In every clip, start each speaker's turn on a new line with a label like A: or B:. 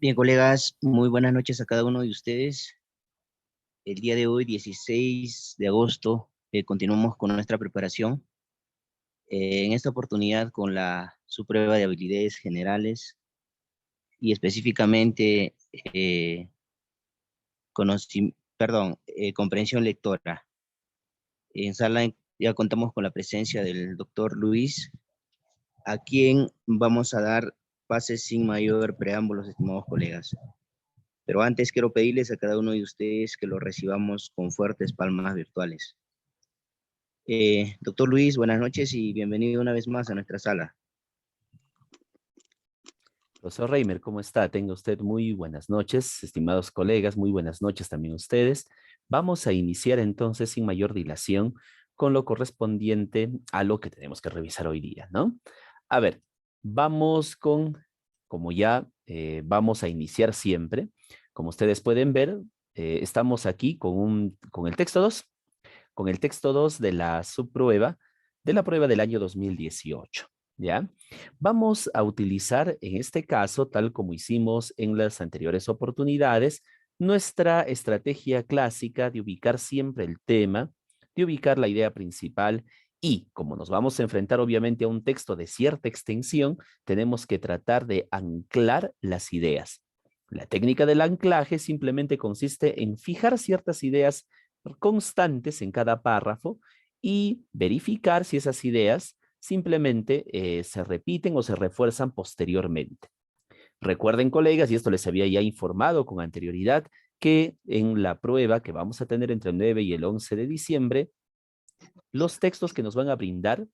A: Bien, colegas, muy buenas noches a cada uno de ustedes. El día de hoy, 16 de agosto, continuamos con nuestra preparación. En esta oportunidad con su prueba de habilidades generales y específicamente comprensión lectora. En sala ya contamos con la presencia del doctor Luis, a quien vamos a dar pases sin mayor preámbulos, estimados colegas. Pero antes quiero pedirles a cada uno de ustedes que lo recibamos con fuertes palmas virtuales. Doctor Luis, buenas noches y bienvenido una vez más a nuestra sala.
B: Profesor Reimer, ¿cómo está? Tenga usted muy buenas noches, estimados colegas, muy buenas noches también a ustedes. Vamos a iniciar entonces sin mayor dilación con lo correspondiente a lo que tenemos que revisar hoy día, ¿no? A ver, vamos como ya vamos a iniciar siempre, como ustedes pueden ver, estamos aquí con el texto 2, con el texto 2 de la subprueba de la prueba del año 2018. ¿Ya? Vamos a utilizar en este caso, tal como hicimos en las anteriores oportunidades, nuestra estrategia clásica de ubicar siempre el tema, de ubicar la idea principal y como nos vamos a enfrentar obviamente a un texto de cierta extensión, tenemos que tratar de anclar las ideas. La técnica del anclaje simplemente consiste en fijar ciertas ideas constantes en cada párrafo y verificar si esas ideas simplemente se repiten o se refuerzan posteriormente. Recuerden, colegas, y esto les había ya informado con anterioridad, que en la prueba que vamos a tener entre el 9 y el 11 de diciembre, los textos que nos van a brindar,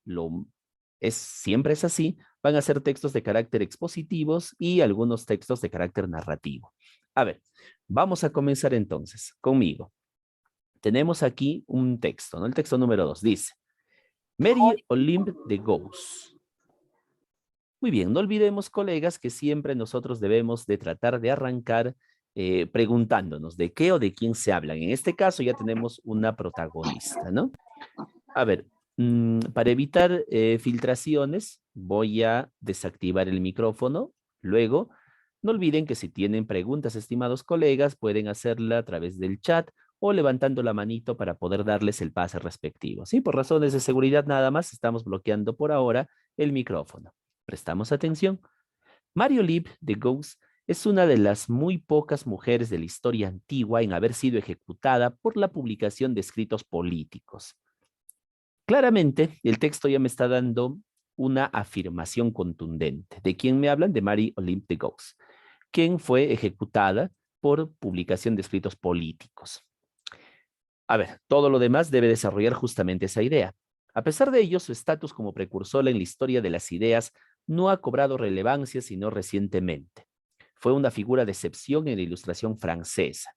B: siempre es así, van a ser textos de carácter expositivos y algunos textos de carácter narrativo. A ver, vamos a comenzar entonces conmigo. Tenemos aquí un texto, ¿no? El texto número 2 dice, Mary Olympe de Gauss. Muy bien, no olvidemos, colegas, que siempre nosotros debemos de tratar de arrancar preguntándonos de qué o de quién se hablan. En este caso ya tenemos una protagonista, ¿no? A ver, para evitar filtraciones, voy a desactivar el micrófono. Luego, no olviden que si tienen preguntas, estimados colegas, pueden hacerla a través del chat o levantando la manito para poder darles el pase respectivo. Sí, por razones de seguridad nada más, estamos bloqueando por ahora el micrófono. Prestamos atención. Mariolib de Gauss es una de las muy pocas mujeres de la historia antigua en haber sido ejecutada por la publicación de escritos políticos. Claramente, el texto ya me está dando una afirmación contundente. ¿De quién me hablan? De Marie Olympe de Gauss, quien fue ejecutada por publicación de escritos políticos. A ver, todo lo demás debe desarrollar justamente esa idea. A pesar de ello, su estatus como precursora en la historia de las ideas no ha cobrado relevancia sino recientemente. Fue una figura de excepción en la ilustración francesa,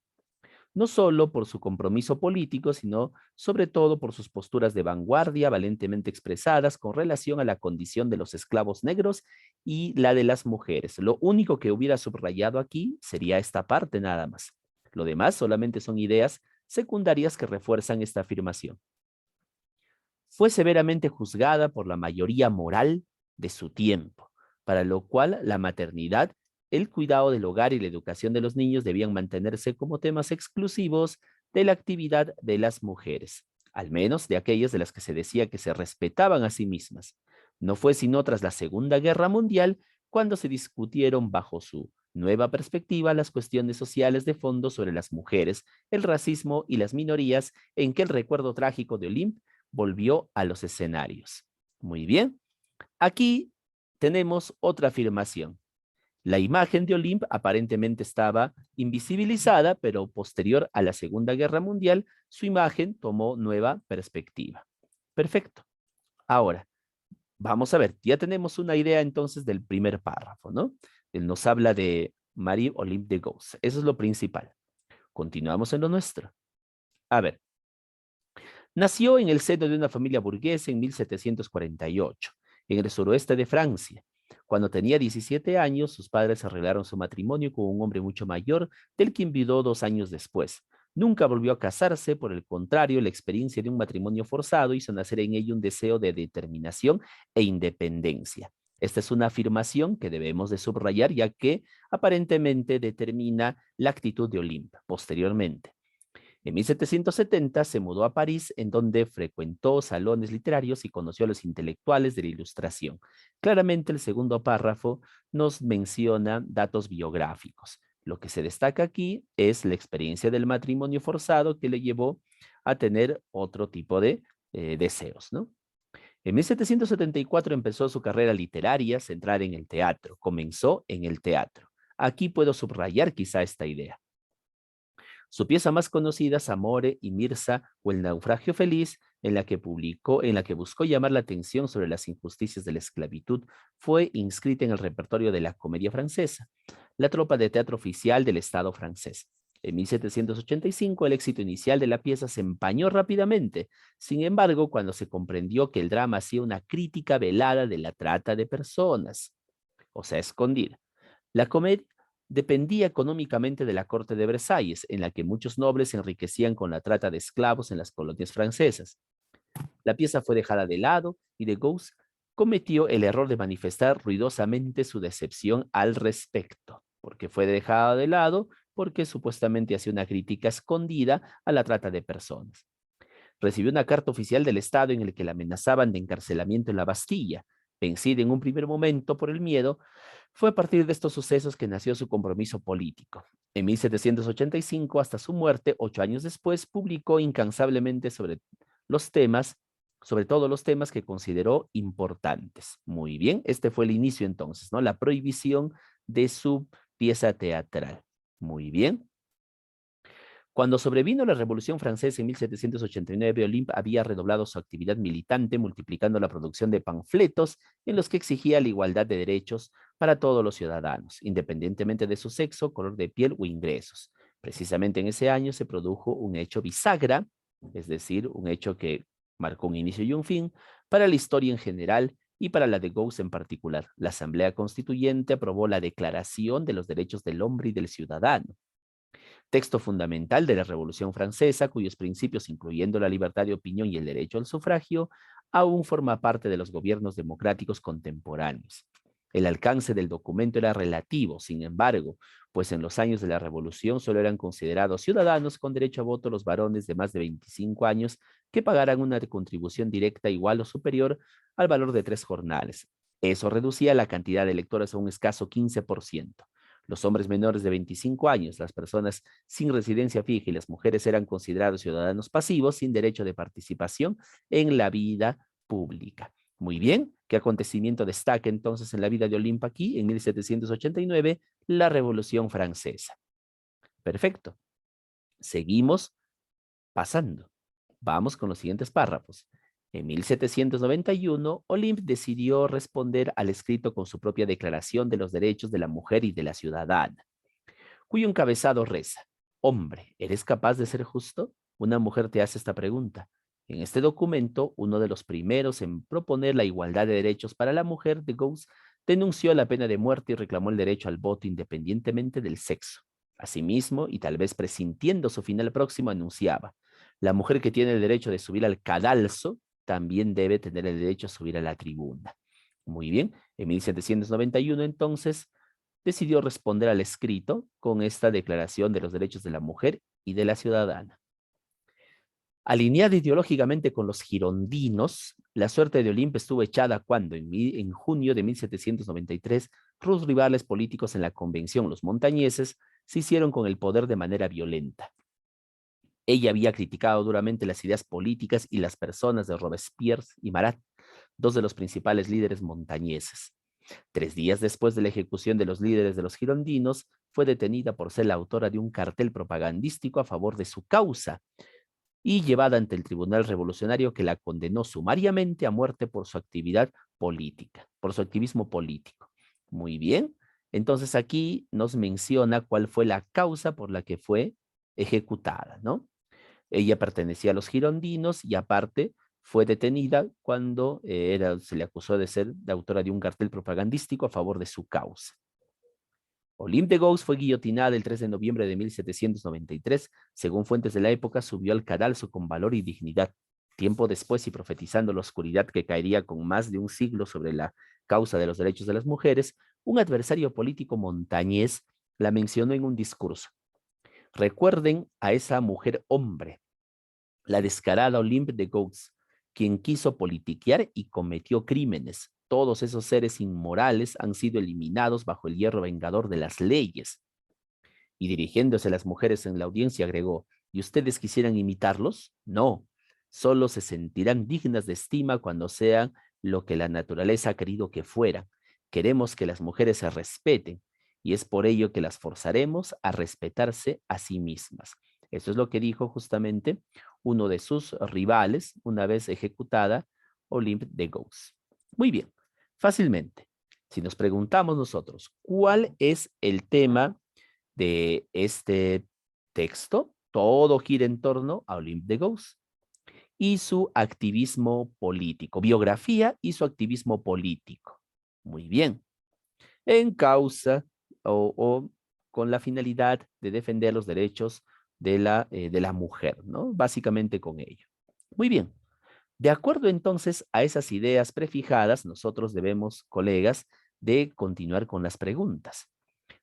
B: no solo por su compromiso político, sino sobre todo por sus posturas de vanguardia valentemente expresadas con relación a la condición de los esclavos negros y la de las mujeres. Lo único que hubiera subrayado aquí sería esta parte nada más. Lo demás solamente son ideas secundarias que refuerzan esta afirmación. Fue severamente juzgada por la mayoría moral de su tiempo, para lo cual la maternidad, el cuidado del hogar y la educación de los niños debían mantenerse como temas exclusivos de la actividad de las mujeres, al menos de aquellas de las que se decía que se respetaban a sí mismas. No fue sino tras la Segunda Guerra Mundial cuando se discutieron bajo su nueva perspectiva las cuestiones sociales de fondo sobre las mujeres, el racismo y las minorías, en que el recuerdo trágico de Olympe volvió a los escenarios. Muy bien. Aquí tenemos otra afirmación. La imagen de Olympe aparentemente estaba invisibilizada, pero posterior a la Segunda Guerra Mundial, su imagen tomó nueva perspectiva. Perfecto. Ahora, vamos a ver, ya tenemos una idea entonces del primer párrafo, ¿no? Él nos habla de Marie Olympe de Gauss. Eso es lo principal. Continuamos en lo nuestro. A ver, nació en el seno de una familia burguesa en 1748, en el suroeste de Francia. Cuando tenía 17 años, sus padres arreglaron su matrimonio con un hombre mucho mayor, del que enviudó 2 años después. Nunca volvió a casarse, por el contrario, la experiencia de un matrimonio forzado hizo nacer en ella un deseo de determinación e independencia. Esta es una afirmación que debemos de subrayar, ya que aparentemente determina la actitud de Olympe posteriormente. En 1770 se mudó a París, en donde frecuentó salones literarios y conoció a los intelectuales de la Ilustración. Claramente el segundo párrafo nos menciona datos biográficos. Lo que se destaca aquí es la experiencia del matrimonio forzado que le llevó a tener otro tipo de deseos, ¿no? En 1774 empezó su carrera literaria centrada en el teatro. Comenzó en el teatro. Aquí puedo subrayar quizá esta idea. Su pieza más conocida es Amore y Mirza o El naufragio feliz, en la que buscó llamar la atención sobre las injusticias de la esclavitud, fue inscrita en el repertorio de la Comedia Francesa, la tropa de teatro oficial del Estado francés. En 1785 el éxito inicial de la pieza se empañó rápidamente. Sin embargo, cuando se comprendió que el drama hacía una crítica velada de la trata de personas, o sea, escondida, la comedia dependía económicamente de la corte de Versalles, en la que muchos nobles se enriquecían con la trata de esclavos en las colonias francesas. La pieza fue dejada de lado y de Gauss cometió el error de manifestar ruidosamente su decepción al respecto, porque fue dejada de lado porque supuestamente hacía una crítica escondida a la trata de personas. Recibió una carta oficial del Estado en la que la amenazaban de encarcelamiento en la Bastilla. Vencida en un primer momento por el miedo, fue a partir de estos sucesos que nació su compromiso político. En 1785, hasta su muerte, 8 años después, publicó incansablemente sobre todos los temas que consideró importantes. Muy bien, este fue el inicio entonces, ¿no? La prohibición de su pieza teatral. Muy bien. Cuando sobrevino la Revolución Francesa en 1789, Olympe había redoblado su actividad militante, multiplicando la producción de panfletos en los que exigía la igualdad de derechos para todos los ciudadanos, independientemente de su sexo, color de piel o ingresos. Precisamente en ese año se produjo un hecho bisagra, es decir, un hecho que marcó un inicio y un fin, para la historia en general y para la de Gauss en particular. La Asamblea Constituyente aprobó la Declaración de los Derechos del Hombre y del Ciudadano, texto fundamental de la Revolución Francesa, cuyos principios, incluyendo la libertad de opinión y el derecho al sufragio, aún forma parte de los gobiernos democráticos contemporáneos. El alcance del documento era relativo, sin embargo, pues en los años de la Revolución solo eran considerados ciudadanos con derecho a voto los varones de más de 25 años que pagaran una contribución directa igual o superior al valor de 3 jornales. Eso reducía la cantidad de electores a un escaso 15%. Los hombres menores de 25 años, las personas sin residencia fija y las mujeres eran considerados ciudadanos pasivos sin derecho de participación en la vida pública. Muy bien, ¿qué acontecimiento destaca entonces en la vida de Olympe aquí en 1789? La Revolución Francesa. Perfecto. Seguimos pasando. Vamos con los siguientes párrafos. En 1791, Olympe decidió responder al escrito con su propia Declaración de los Derechos de la Mujer y de la Ciudadana, cuyo encabezado reza: Hombre, ¿eres capaz de ser justo? Una mujer te hace esta pregunta. En este documento, uno de los primeros en proponer la igualdad de derechos para la mujer, de Gauss, denunció la pena de muerte y reclamó el derecho al voto independientemente del sexo. Asimismo, y tal vez presintiendo su final próximo, anunciaba: la mujer que tiene el derecho de subir al cadalso también debe tener el derecho a subir a la tribuna. Muy bien, en 1791 entonces decidió responder al escrito con esta Declaración de los Derechos de la Mujer y de la Ciudadana. Alineada ideológicamente con los girondinos, la suerte de Olympe estuvo echada cuando, en junio de 1793, los rivales políticos en la convención, los montañeses, se hicieron con el poder de manera violenta. Ella había criticado duramente las ideas políticas y las personas de Robespierre y Marat, dos de los principales líderes montañeses. 3 días después de la ejecución de los líderes de los girondinos, fue detenida por ser la autora de un cartel propagandístico a favor de su causa y llevada ante el Tribunal Revolucionario, que la condenó sumariamente a muerte por su actividad política, por su activismo político. Muy bien, entonces aquí nos menciona cuál fue la causa por la que fue ejecutada, ¿no? Ella pertenecía a los girondinos y aparte fue detenida cuando se le acusó de ser la autora de un cartel propagandístico a favor de su causa. Olympe de Gauss fue guillotinada el 3 de noviembre de 1793. Según fuentes de la época, subió al cadalso con valor y dignidad. Tiempo después, y profetizando la oscuridad que caería con más de un siglo sobre la causa de los derechos de las mujeres, un adversario político montañés la mencionó en un discurso. Recuerden a esa mujer hombre, la descarada Olympe de Gouges, quien quiso politiquear y cometió crímenes. Todos esos seres inmorales han sido eliminados bajo el hierro vengador de las leyes. Y dirigiéndose a las mujeres en la audiencia agregó, ¿y ustedes quisieran imitarlos? No, solo se sentirán dignas de estima cuando sean lo que la naturaleza ha querido que fueran. Queremos que las mujeres se respeten y es por ello que las forzaremos a respetarse a sí mismas. Eso es lo que dijo justamente uno de sus rivales una vez ejecutada Olympe de Gouges. Muy bien, fácilmente. Si nos preguntamos nosotros, ¿cuál es el tema de este texto? Todo gira en torno a Olympe de Gouges y su activismo político, biografía y su activismo político. Muy bien. En causa o con la finalidad de defender los derechos de la mujer, ¿no? Básicamente con ello. Muy bien. De acuerdo entonces a esas ideas prefijadas, nosotros debemos, colegas, de continuar con las preguntas.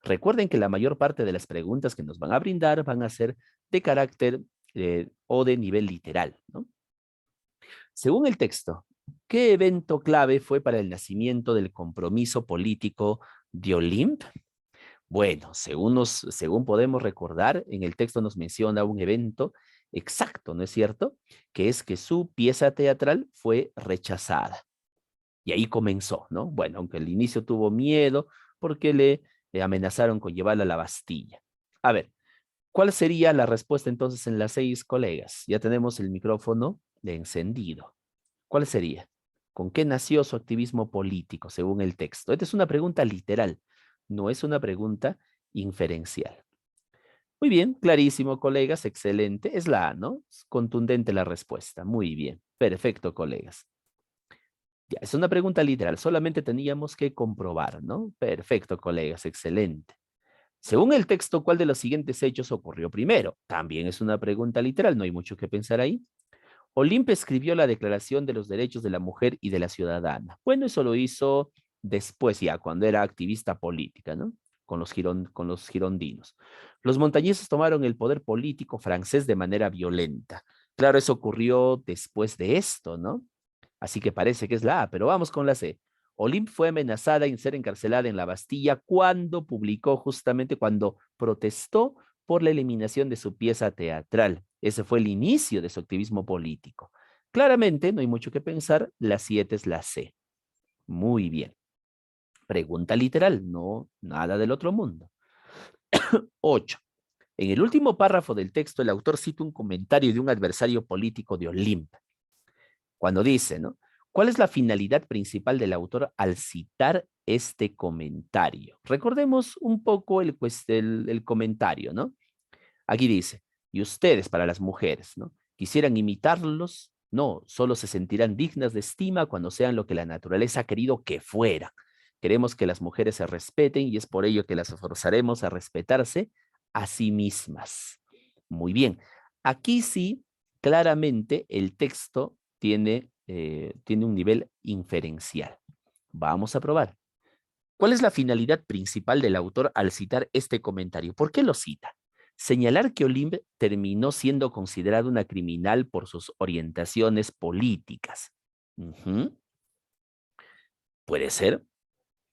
B: Recuerden que la mayor parte de las preguntas que nos van a brindar van a ser de carácter o de nivel literal, ¿no? Según el texto, ¿qué evento clave fue para el nacimiento del compromiso político de Olympe? Bueno, según podemos recordar, en el texto nos menciona un evento exacto, ¿no es cierto? Que es que su pieza teatral fue rechazada. Y ahí comenzó, ¿no? Bueno, aunque al inicio tuvo miedo porque le amenazaron con llevarla a la Bastilla. A ver, ¿cuál sería la respuesta entonces en las 6, colegas? Ya tenemos el micrófono de encendido. ¿Cuál sería? ¿Con qué nació su activismo político, según el texto? Esta es una pregunta literal, no es una pregunta inferencial. Muy bien, clarísimo, colegas, excelente. Es la A, ¿no? Es contundente la respuesta. Muy bien, perfecto, colegas. Ya, es una pregunta literal, solamente teníamos que comprobar, ¿no? Perfecto, colegas, excelente. Según el texto, ¿cuál de los siguientes hechos ocurrió primero? También es una pregunta literal, no hay mucho que pensar ahí. Olimpe escribió la Declaración de los Derechos de la Mujer y de la Ciudadana. Bueno, eso lo hizo después ya, cuando era activista política, ¿no? Con los girondinos. Los montañeses tomaron el poder político francés de manera violenta. Claro, eso ocurrió después de esto, ¿no? Así que parece que es la A, pero vamos con la C. Olympe fue amenazada en ser encarcelada en la Bastilla cuando publicó justamente, cuando protestó por la eliminación de su pieza teatral. Ese fue el inicio de su activismo político. Claramente, no hay mucho que pensar, la 7 es la C. Muy bien. Pregunta literal, no nada del otro mundo. 8. En el último párrafo del texto, el autor cita un comentario de un adversario político de Olympe, cuando dice, ¿no? ¿Cuál es la finalidad principal del autor al citar este comentario? Recordemos un poco el comentario, ¿no? Aquí dice, y ustedes para las mujeres, ¿no? ¿Quisieran imitarlos? No, solo se sentirán dignas de estima cuando sean lo que la naturaleza ha querido que fuera. Queremos que las mujeres se respeten y es por ello que las forzaremos a respetarse a sí mismas. Muy bien. Aquí sí, claramente el texto tiene un nivel inferencial. Vamos a probar. ¿Cuál es la finalidad principal del autor al citar este comentario? ¿Por qué lo cita? Señalar que Olympe terminó siendo considerada una criminal por sus orientaciones políticas. Ujú. Puede ser.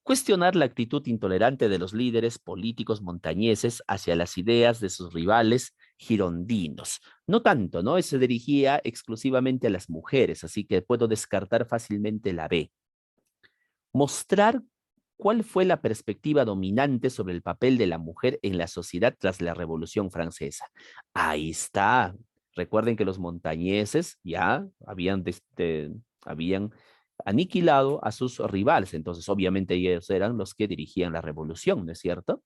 B: Cuestionar la actitud intolerante de los líderes políticos montañeses hacia las ideas de sus rivales girondinos. No tanto, ¿no? Se dirigía exclusivamente a las mujeres, así que puedo descartar fácilmente la B. Mostrar cuál fue la perspectiva dominante sobre el papel de la mujer en la sociedad tras la Revolución Francesa. Ahí está. Recuerden que los montañeses ya habían aniquilado a sus rivales, entonces obviamente ellos eran los que dirigían la revolución, ¿no es cierto?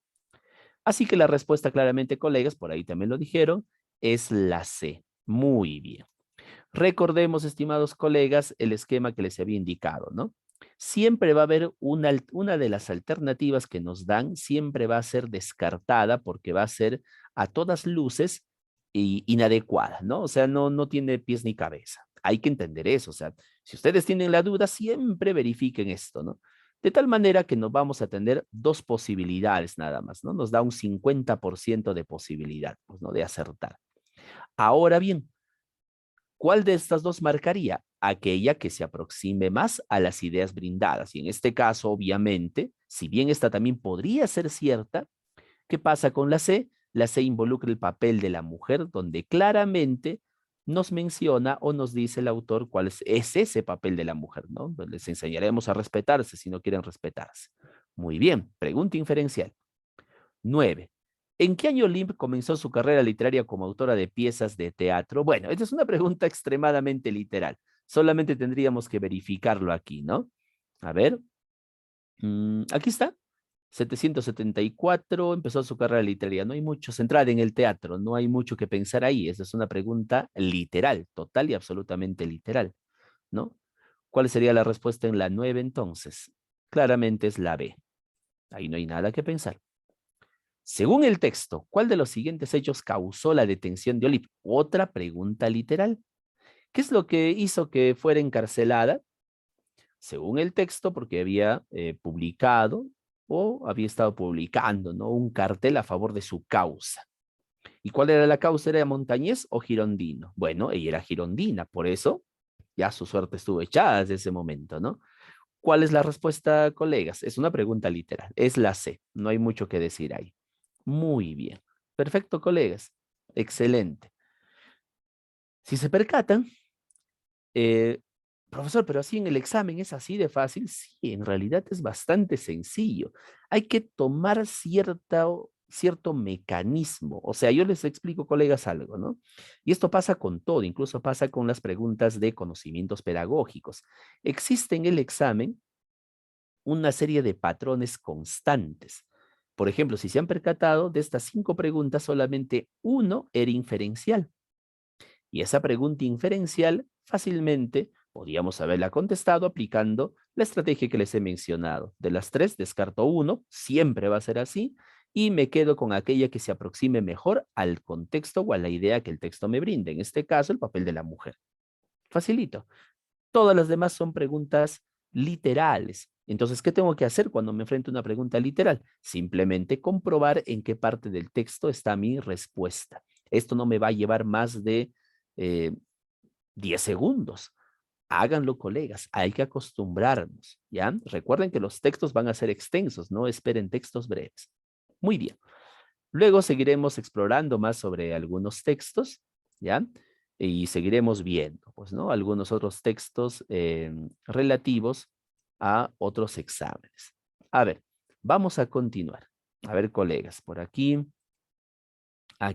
B: Así que la respuesta claramente, colegas, por ahí también lo dijeron, es la C. Muy bien. Recordemos, estimados colegas, el esquema que les había indicado, ¿no? Siempre va a haber una de las alternativas que nos dan, siempre va a ser descartada porque va a ser a todas luces inadecuada, ¿no? O sea, no tiene pies ni cabeza. Hay que entender eso, o sea, si ustedes tienen la duda, siempre verifiquen esto, ¿no? De tal manera que nos vamos a tener dos posibilidades nada más, ¿no? Nos da un 50% de posibilidad, pues, ¿no? De acertar. Ahora bien, ¿cuál de estas dos marcaría? Aquella que se aproxime más a las ideas brindadas. Y en este caso, obviamente, si bien esta también podría ser cierta, ¿qué pasa con la C? La C involucra el papel de la mujer, donde claramente nos menciona o nos dice el autor cuál es ese papel de la mujer, ¿no? Pues les enseñaremos a respetarse si no quieren respetarse. Muy bien, pregunta inferencial. 9. ¿En qué año Limp comenzó su carrera literaria como autora de piezas de teatro? Bueno, esta es una pregunta extremadamente literal. Solamente tendríamos que verificarlo aquí, ¿no? A ver. Aquí está. 774 empezó su carrera literaria. No hay mucho centrada en el teatro, no hay mucho que pensar ahí. Esa es una pregunta literal, total y absolutamente literal, ¿no? ¿Cuál sería la respuesta en la 9 entonces? Claramente es la B. Ahí no hay nada que pensar. Según el texto, ¿cuál de los siguientes hechos causó la detención de Olive? Otra pregunta literal. ¿Qué es lo que hizo que fuera encarcelada? Según el texto, porque había publicado o había estado publicando, ¿no? Un cartel a favor de su causa. ¿Y cuál era la causa? ¿Era Montañés o Girondino? Bueno, ella era girondina, por eso ya su suerte estuvo echada desde ese momento, ¿no? ¿Cuál es la respuesta, colegas? Es una pregunta literal. Es la C. No hay mucho que decir ahí. Muy bien. Perfecto, colegas. Excelente. Si se percatan, eh, profesor, pero así en el examen es así de fácil. Sí, en realidad es bastante sencillo. Hay que tomar cierto mecanismo. O sea, yo les explico, colegas, algo, ¿no? Y esto pasa con todo, incluso pasa con las preguntas de conocimientos pedagógicos. Existe en el examen una serie de patrones constantes. Por ejemplo, si se han percatado, de estas 5 preguntas, solamente uno era inferencial. Y esa pregunta inferencial fácilmente podíamos haberla contestado aplicando la estrategia que les he mencionado. De las 3 descarto uno, siempre va a ser así, y me quedo con aquella que se aproxime mejor al contexto o a la idea que el texto me brinde. En este caso, el papel de la mujer. Facilito. Todas las demás son preguntas literales. Entonces, ¿qué tengo que hacer cuando me enfrento a una pregunta literal? Simplemente comprobar en qué parte del texto está mi respuesta. Esto no me va a llevar más de eh, 10 segundos. Háganlo, colegas. Hay que acostumbrarnos, ¿ya? Recuerden que los textos van a ser extensos, no esperen textos breves. Muy bien. Luego seguiremos explorando más sobre algunos textos, ¿ya? Y seguiremos viendo, pues, ¿no? Algunos otros textos relativos a otros exámenes. A ver, vamos a continuar. A ver, colegas, por aquí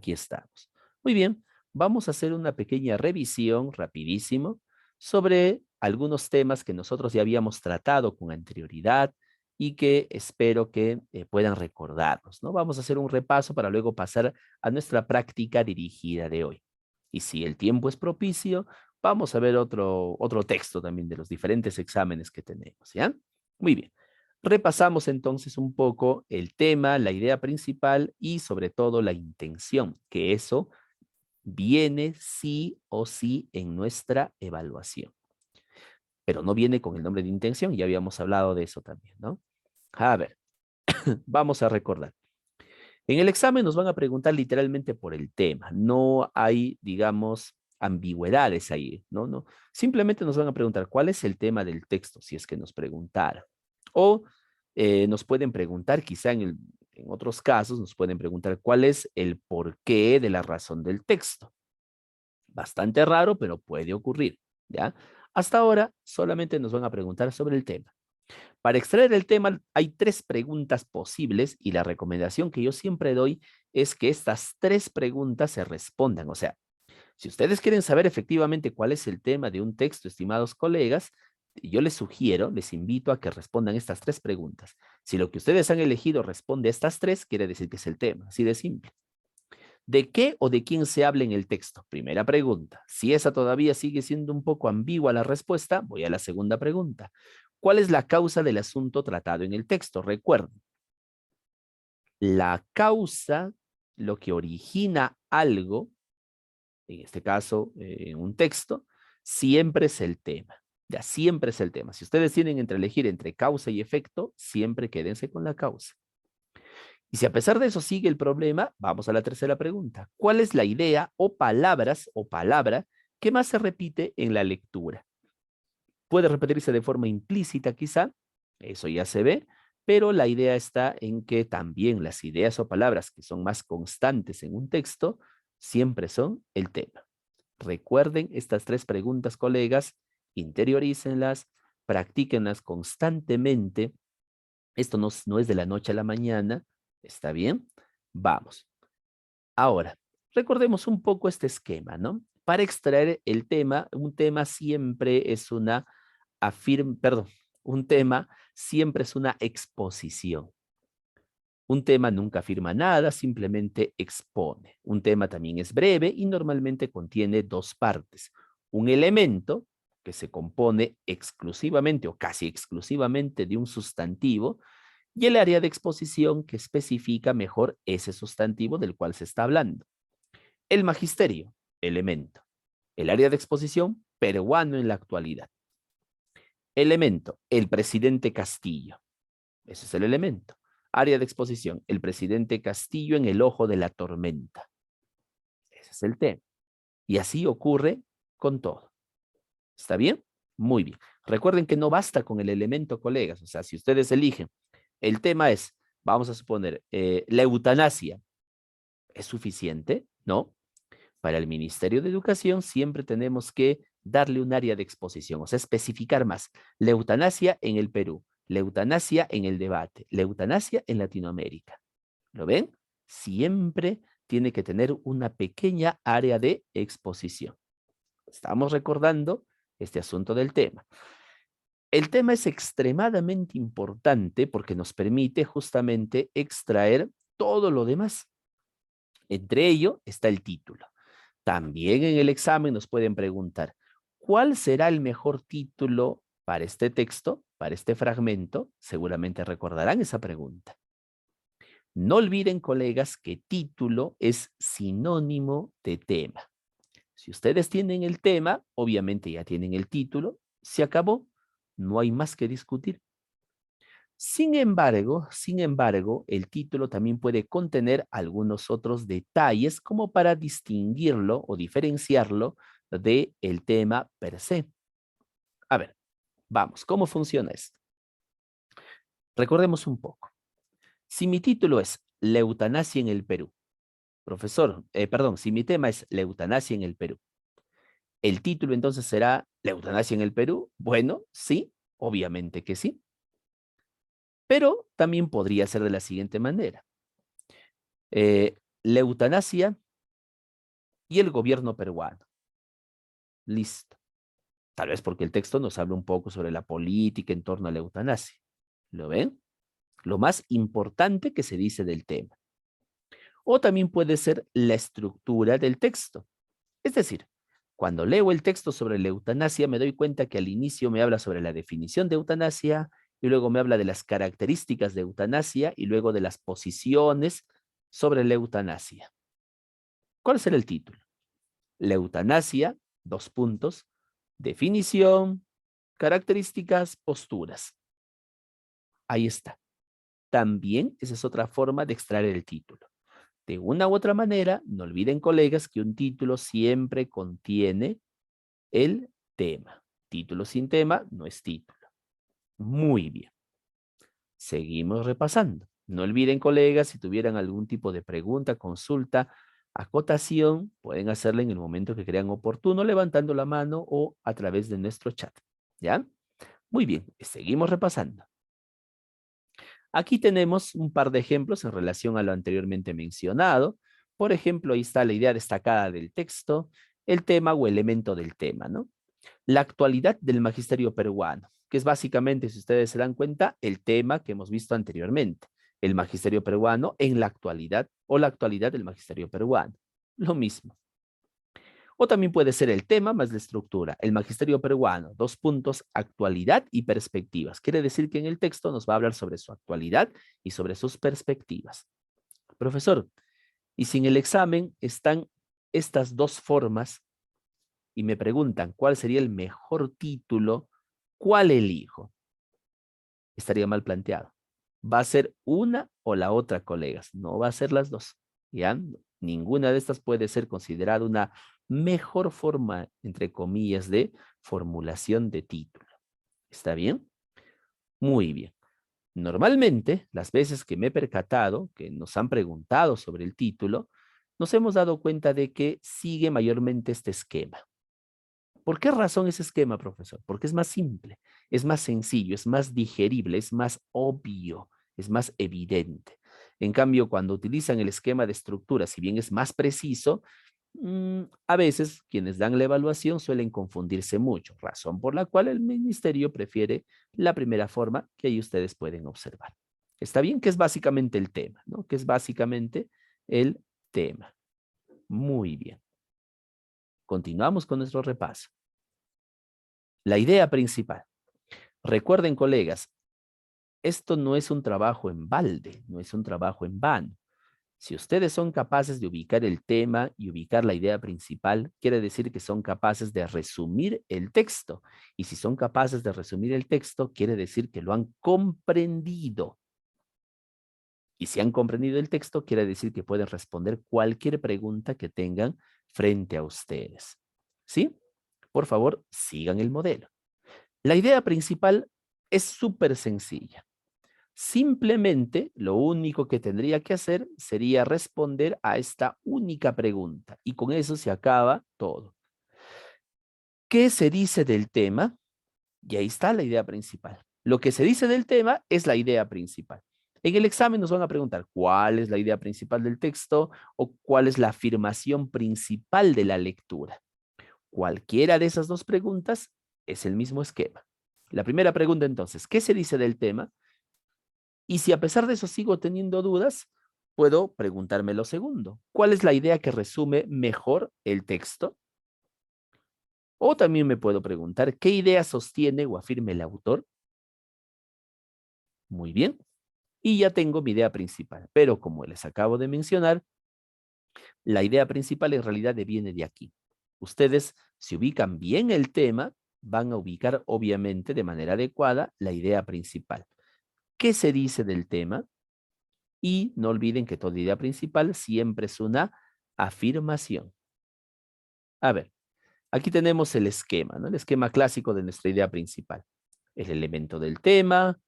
B: estamos. Muy bien, vamos a hacer una pequeña revisión rapidísimo sobre algunos temas que nosotros ya habíamos tratado con anterioridad y que espero que puedan recordarnos, ¿no? Vamos a hacer un repaso para luego pasar a nuestra práctica dirigida de hoy. Y si el tiempo es propicio, vamos a ver otro texto también de los diferentes exámenes que tenemos, ¿ya? Muy bien. Repasamos entonces un poco el tema, la idea principal y sobre todo la intención, que eso viene sí o sí en nuestra evaluación. Pero no viene con el nombre de intención, ya habíamos hablado de eso también, ¿no? A ver, vamos a recordar. En el examen nos van a preguntar literalmente por el tema, no hay, digamos, ambigüedades ahí, ¿no? No, simplemente nos van a preguntar cuál es el tema del texto, si es que nos preguntara. O nos pueden preguntar, quizá en otros casos, nos pueden preguntar cuál es el porqué de la razón del texto. Bastante raro, pero puede ocurrir, ¿ya? Hasta ahora solamente nos van a preguntar sobre el tema. Para extraer el tema hay 3 preguntas posibles y la recomendación que yo siempre doy es que estas 3 preguntas se respondan. O sea, si ustedes quieren saber efectivamente cuál es el tema de un texto, estimados colegas, yo les sugiero, les invito a que respondan estas 3 preguntas. Si lo que ustedes han elegido responde a estas 3, quiere decir que es el tema, así de simple. ¿De qué o de quién se habla en el texto? Primera pregunta. Si esa todavía sigue siendo un poco ambigua la respuesta, voy a la segunda pregunta. ¿Cuál es la causa del asunto tratado en el texto? Recuerden, la causa, lo que origina algo, en este caso, en un texto, siempre es el tema. Ya siempre es el tema. Si ustedes tienen entre elegir entre causa y efecto, siempre quédense con la causa. Y si a pesar de eso sigue el problema, vamos a la tercera pregunta. ¿Cuál es la idea o palabras o palabra que más se repite en la lectura? Puede repetirse de forma implícita quizá, eso ya se ve, pero la idea está en que también las ideas o palabras que son más constantes en un texto siempre son el tema. Recuerden estas tres preguntas, colegas, interiorícenlas, practíquenlas constantemente. Esto no es de la noche a la mañana, ¿está bien? Vamos. Ahora, recordemos un poco este esquema, ¿no? Para extraer el tema, un tema siempre es una un tema siempre es una exposición. Un tema nunca afirma nada, simplemente expone. Un tema también es breve y normalmente contiene dos partes. Un elemento que se compone exclusivamente o casi exclusivamente de un sustantivo y el área de exposición que especifica mejor ese sustantivo del cual se está hablando. El magisterio, elemento. El área de exposición, peruano en la actualidad. Elemento, el presidente Castillo. Ese es el elemento. Área de exposición, el presidente Castillo en el ojo de la tormenta. Ese es el tema. Y así ocurre con todo. ¿Está bien? Muy bien. Recuerden que no basta con el elemento, colegas. O sea, si ustedes eligen, el tema es, vamos a suponer, la eutanasia. ¿Es suficiente? No. Para el Ministerio de Educación siempre tenemos que darle un área de exposición, o sea, especificar más. La eutanasia en el Perú, la eutanasia en el debate, la eutanasia en Latinoamérica. ¿Lo ven? Siempre tiene que tener una pequeña área de exposición. Estamos recordando este asunto del tema. El tema es extremadamente importante porque nos permite justamente extraer todo lo demás. Entre ello está el título. También en el examen nos pueden preguntar, ¿cuál será el mejor título para este texto, para este fragmento? Seguramente recordarán esa pregunta. No olviden, colegas, que título es sinónimo de tema. Si ustedes tienen el tema, obviamente ya tienen el título, se acabó, no hay más que discutir. Sin embargo, el título también puede contener algunos otros detalles como para distinguirlo o diferenciarlo del tema per se. A ver, vamos, ¿cómo funciona esto? Recordemos un poco. Si mi título es La eutanasia en el Perú, profesor, perdón, si mi tema es la eutanasia en el Perú, ¿el título entonces será La eutanasia en el Perú? Bueno, sí, obviamente que sí. Pero también podría ser de la siguiente manera. La eutanasia y el gobierno peruano. Listo. Tal vez porque el texto nos habla un poco sobre la política en torno a la eutanasia. ¿Lo ven? Lo más importante que se dice del tema. O también puede ser la estructura del texto. Es decir, cuando leo el texto sobre la eutanasia, me doy cuenta que al inicio me habla sobre la definición de eutanasia y luego me habla de las características de eutanasia y luego de las posiciones sobre la eutanasia. ¿Cuál será el título? La eutanasia, dos puntos, definición, características, posturas. Ahí está. También esa es otra forma de extraer el título. De una u otra manera, no olviden, colegas, que un título siempre contiene el tema. Título sin tema no es título. Muy bien. Seguimos repasando. No olviden, colegas, si tuvieran algún tipo de pregunta, consulta, acotación, pueden hacerla en el momento que crean oportuno, levantando la mano o a través de nuestro chat. ¿Ya? Muy bien, seguimos repasando. Aquí tenemos un par de ejemplos en relación a lo anteriormente mencionado. Por ejemplo, ahí está la idea destacada del texto, el tema o elemento del tema, ¿no? La actualidad del magisterio peruano, que es básicamente, si ustedes se dan cuenta, el tema que hemos visto anteriormente. El magisterio peruano en la actualidad o la actualidad del magisterio peruano. Lo mismo. O también puede ser el tema más la estructura. El magisterio peruano, dos puntos, actualidad y perspectivas. Quiere decir que en el texto nos va a hablar sobre su actualidad y sobre sus perspectivas. Profesor, y si en el examen están estas dos formas y me preguntan cuál sería el mejor título ¿Cuál elijo? Estaría mal planteado. Va a ser una o la otra, colegas. No va a ser las dos. ¿Ya? Ninguna de estas puede ser considerada una mejor forma, entre comillas, de formulación de título. ¿Está bien? Muy bien. Normalmente, las veces que me he percatado, que nos han preguntado sobre el título, nos hemos dado cuenta de que sigue mayormente este esquema. ¿Por qué razón ese esquema, profesor? Porque es más simple, es más sencillo, es más digerible, es más obvio, es más evidente. En cambio, cuando utilizan el esquema de estructura, si bien es más preciso, a veces quienes dan la evaluación suelen confundirse mucho, razón por la cual el ministerio prefiere la primera forma que ahí ustedes pueden observar. Está bien que es básicamente el tema, ¿no? Que es básicamente el tema. Muy bien. Continuamos con nuestro repaso. La idea principal. Recuerden, colegas, esto no es un trabajo en balde, no es un trabajo en vano. Si ustedes son capaces de ubicar el tema y ubicar la idea principal, quiere decir que son capaces de resumir el texto. Y si son capaces de resumir el texto, quiere decir que lo han comprendido. Y si han comprendido el texto, quiere decir que pueden responder cualquier pregunta que tengan frente a ustedes. ¿Sí? Por favor, sigan el modelo. La idea principal es súper sencilla. Simplemente lo único que tendría que hacer sería responder a esta única pregunta y con eso se acaba todo. ¿Qué se dice del tema? Y ahí está la idea principal. Lo que se dice del tema es la idea principal. En el examen nos van a preguntar cuál es la idea principal del texto o cuál es la afirmación principal de la lectura. Cualquiera de esas dos preguntas es el mismo esquema. La primera pregunta entonces, ¿qué se dice del tema? Y si a pesar de eso sigo teniendo dudas, puedo preguntarme lo segundo. ¿Cuál es la idea que resume mejor el texto? O también me puedo preguntar, ¿qué idea sostiene o afirma el autor? Muy bien. Y ya tengo mi idea principal. Pero como les acabo de mencionar, la idea principal en realidad viene de aquí. Ustedes, si ubican bien el tema, van a ubicar obviamente de manera adecuada la idea principal. ¿Qué se dice del tema? Y no olviden que toda idea principal siempre es una afirmación. A ver, aquí tenemos el esquema, ¿no? El esquema clásico de nuestra idea principal. El elemento del tema,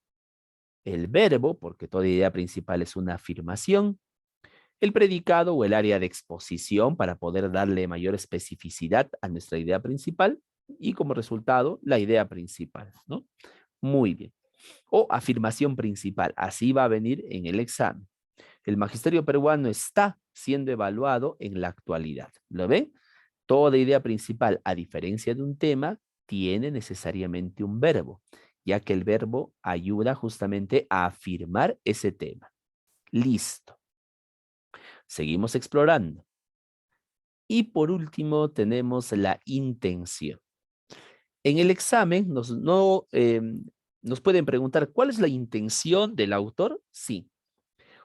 B: el verbo, porque toda idea principal es una afirmación, el predicado o el área de exposición para poder darle mayor especificidad a nuestra idea principal y como resultado la idea principal, ¿no? Muy bien. O afirmación principal, así va a venir en el examen. El magisterio peruano está siendo evaluado en la actualidad. ¿Lo ve? Toda idea principal, a diferencia de un tema, tiene necesariamente un verbo, ya que el verbo ayuda justamente a afirmar ese tema. Listo. Seguimos explorando. Y por último tenemos la intención. En el examen nos pueden preguntar ¿cuál es la intención del autor? Sí.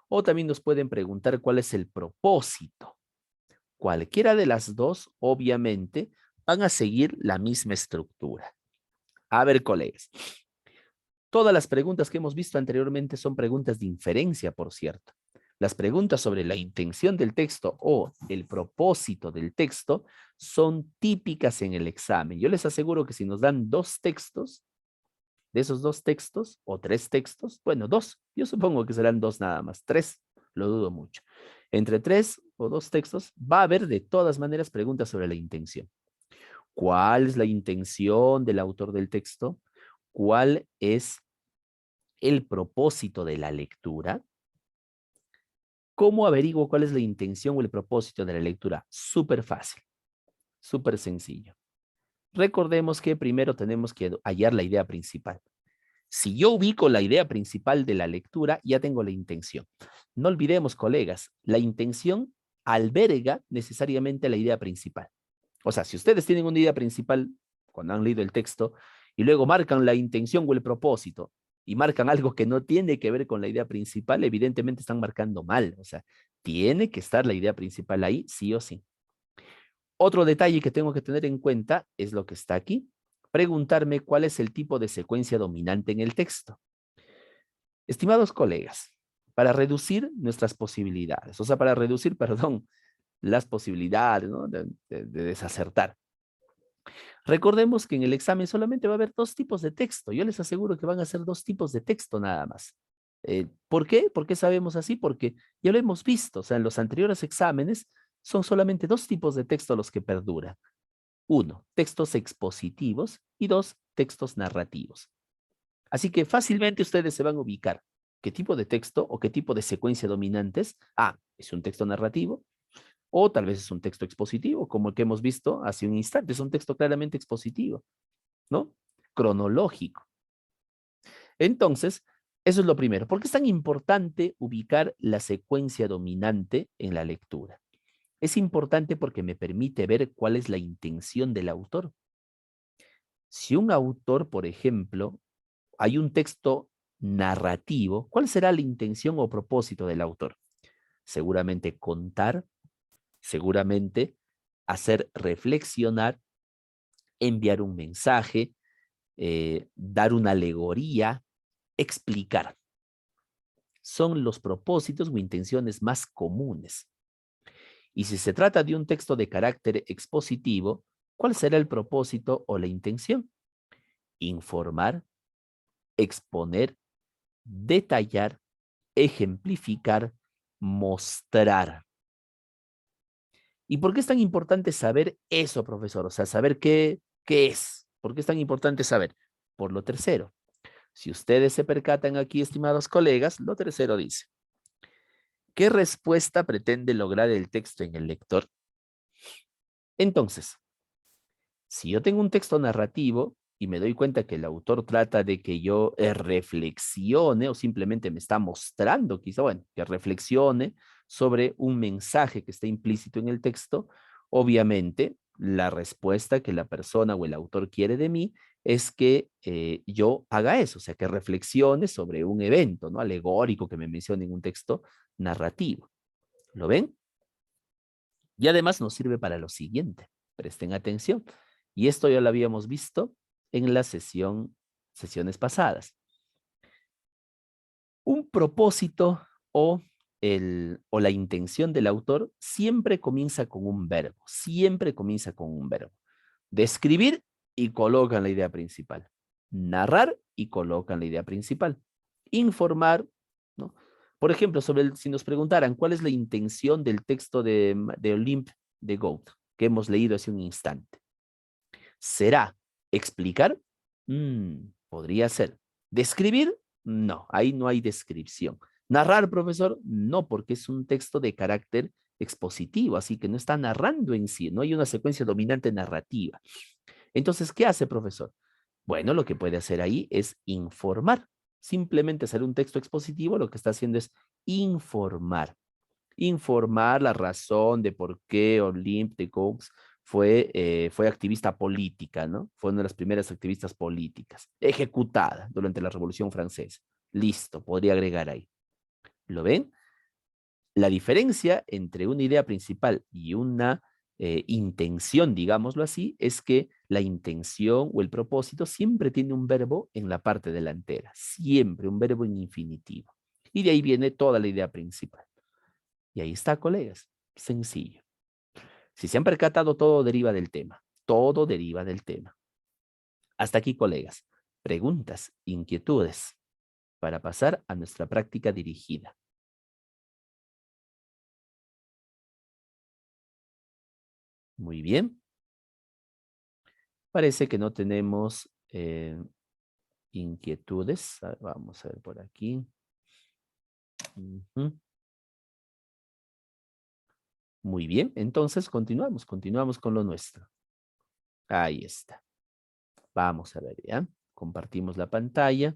B: O también nos pueden preguntar cuál es el propósito. Cualquiera de las dos, obviamente, van a seguir la misma estructura. A ver, colegas, todas las preguntas que hemos visto anteriormente son preguntas de inferencia, por cierto. Las preguntas sobre la intención del texto o el propósito del texto son típicas en el examen. Yo les aseguro que si nos dan dos textos, de esos dos textos o tres textos, bueno, dos, yo supongo que serán dos nada más, tres, lo dudo mucho. Entre tres o dos textos va a haber de todas maneras preguntas sobre la intención. ¿Cuál es la intención del autor del texto? ¿Cuál es el propósito de la lectura? ¿Cómo averiguo cuál es la intención o el propósito de la lectura? Súper fácil, súper sencillo. Recordemos que primero tenemos que hallar la idea principal. Si yo ubico la idea principal de la lectura, ya tengo la intención. No olvidemos, colegas, la intención alberga necesariamente la idea principal. O sea, si ustedes tienen una idea principal cuando han leído el texto y luego marcan la intención o el propósito y marcan algo que no tiene que ver con la idea principal, evidentemente están marcando mal. O sea, tiene que estar la idea principal ahí, sí o sí. Otro detalle que tengo que tener en cuenta es lo que está aquí. preguntarme cuál es el tipo de secuencia dominante en el texto. Estimados colegas, para reducir nuestras posibilidades, o sea, para reducir, perdón, las posibilidades, ¿no? de desacertar. Recordemos que en el examen solamente va a haber dos tipos de texto. Yo les aseguro que van a ser dos tipos de texto nada más. ¿Por qué? ¿Por qué sabemos así? Porque ya lo hemos visto. O sea, en los anteriores exámenes son solamente dos tipos de texto los que perduran. Uno, textos expositivos y dos, textos narrativos. Así que fácilmente ustedes se van a ubicar qué tipo de texto o qué tipo de secuencia dominantes. Ah, es un texto narrativo. O tal vez es un texto expositivo, como el que hemos visto hace un instante. Es un texto claramente expositivo, ¿no? Cronológico. Entonces, eso es lo primero. ¿Por qué es tan importante ubicar la secuencia dominante en la lectura? Es importante porque me permite ver cuál es la intención del autor. Si un autor, por ejemplo, hay un texto narrativo, ¿cuál será la intención o propósito del autor? Seguramente contar, seguramente hacer reflexionar, enviar un mensaje, dar una alegoría, explicar. Son los propósitos o intenciones más comunes. Y si se trata de un texto de carácter expositivo, ¿cuál será el propósito o la intención? Informar, exponer, detallar, ejemplificar, mostrar. ¿Y por qué es tan importante saber eso, profesor? O sea, saber qué es. ¿Por qué es tan importante saber? Por lo tercero. Si ustedes se percatan aquí, estimados colegas, lo tercero dice, ¿qué respuesta pretende lograr el texto en el lector? Entonces, si yo tengo un texto narrativo y me doy cuenta que el autor trata de que yo reflexione o simplemente me está mostrando, quizá, bueno, que reflexione sobre un mensaje que está implícito en el texto, obviamente la respuesta que la persona o el autor quiere de mí es que yo haga eso, o sea, que reflexione sobre un evento, ¿no? Alegórico que me mencione en un texto narrativo. ¿Lo ven? Y además nos sirve para lo siguiente. Presten atención. Y esto ya lo habíamos visto en la sesiones pasadas. Un propósito o la intención del autor siempre comienza con un verbo. Siempre comienza con un verbo. Describir y colocan la idea principal. Narrar y colocan la idea principal. Informar, ¿no? Por ejemplo, si nos preguntaran cuál es la intención del texto de Olympe de Gouges que hemos leído hace un instante. ¿Será explicar? Podría ser. ¿Describir? No, ahí no hay descripción. ¿Narrar, profesor? No, porque es un texto de carácter expositivo, así que no está narrando en sí, no hay una secuencia dominante narrativa. Entonces, ¿qué hace, profesor? Bueno, lo que puede hacer ahí es informar. Simplemente hacer un texto expositivo, lo que está haciendo es informar. Informar la razón de por qué Olympe de Gouges fue activista política, ¿no? Fue una de las primeras activistas políticas, ejecutada durante la Revolución Francesa. Listo, podría agregar ahí. ¿Lo ven? La diferencia entre una idea principal y una intención, digámoslo así, es que la intención o el propósito siempre tiene un verbo en la parte delantera, siempre un verbo en infinitivo. Y de ahí viene toda la idea principal. Y ahí está, colegas, sencillo. Si se han percatado, todo deriva del tema, todo deriva del tema. Hasta aquí, colegas, preguntas, inquietudes, para pasar a nuestra práctica dirigida. Muy bien. Parece que no tenemos inquietudes. Vamos a ver por aquí. Muy bien, entonces continuamos con lo nuestro. Ahí está. Vamos a ver, ¿ya? Compartimos la pantalla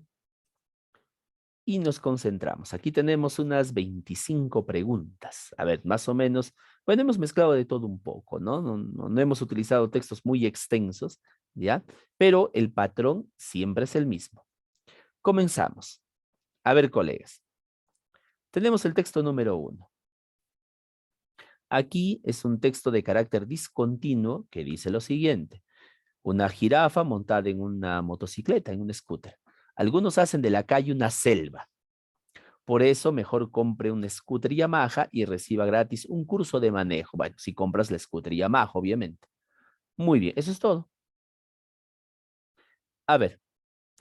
B: y nos concentramos. Aquí tenemos unas 25 preguntas. A ver, más o menos, bueno, hemos mezclado de todo un poco, ¿no? No hemos utilizado textos muy extensos, ¿ya? Pero el patrón siempre es el mismo. Comenzamos. A ver, colegas. Tenemos el texto número 1. Aquí es un texto de carácter discontinuo que dice lo siguiente. Una jirafa montada en una motocicleta, en un scooter. Algunos hacen de la calle una selva. Por eso mejor compre un scooter Yamaha y reciba gratis un curso de manejo. Bueno, si compras la scooter Yamaha, obviamente. Muy bien, eso es todo. A ver,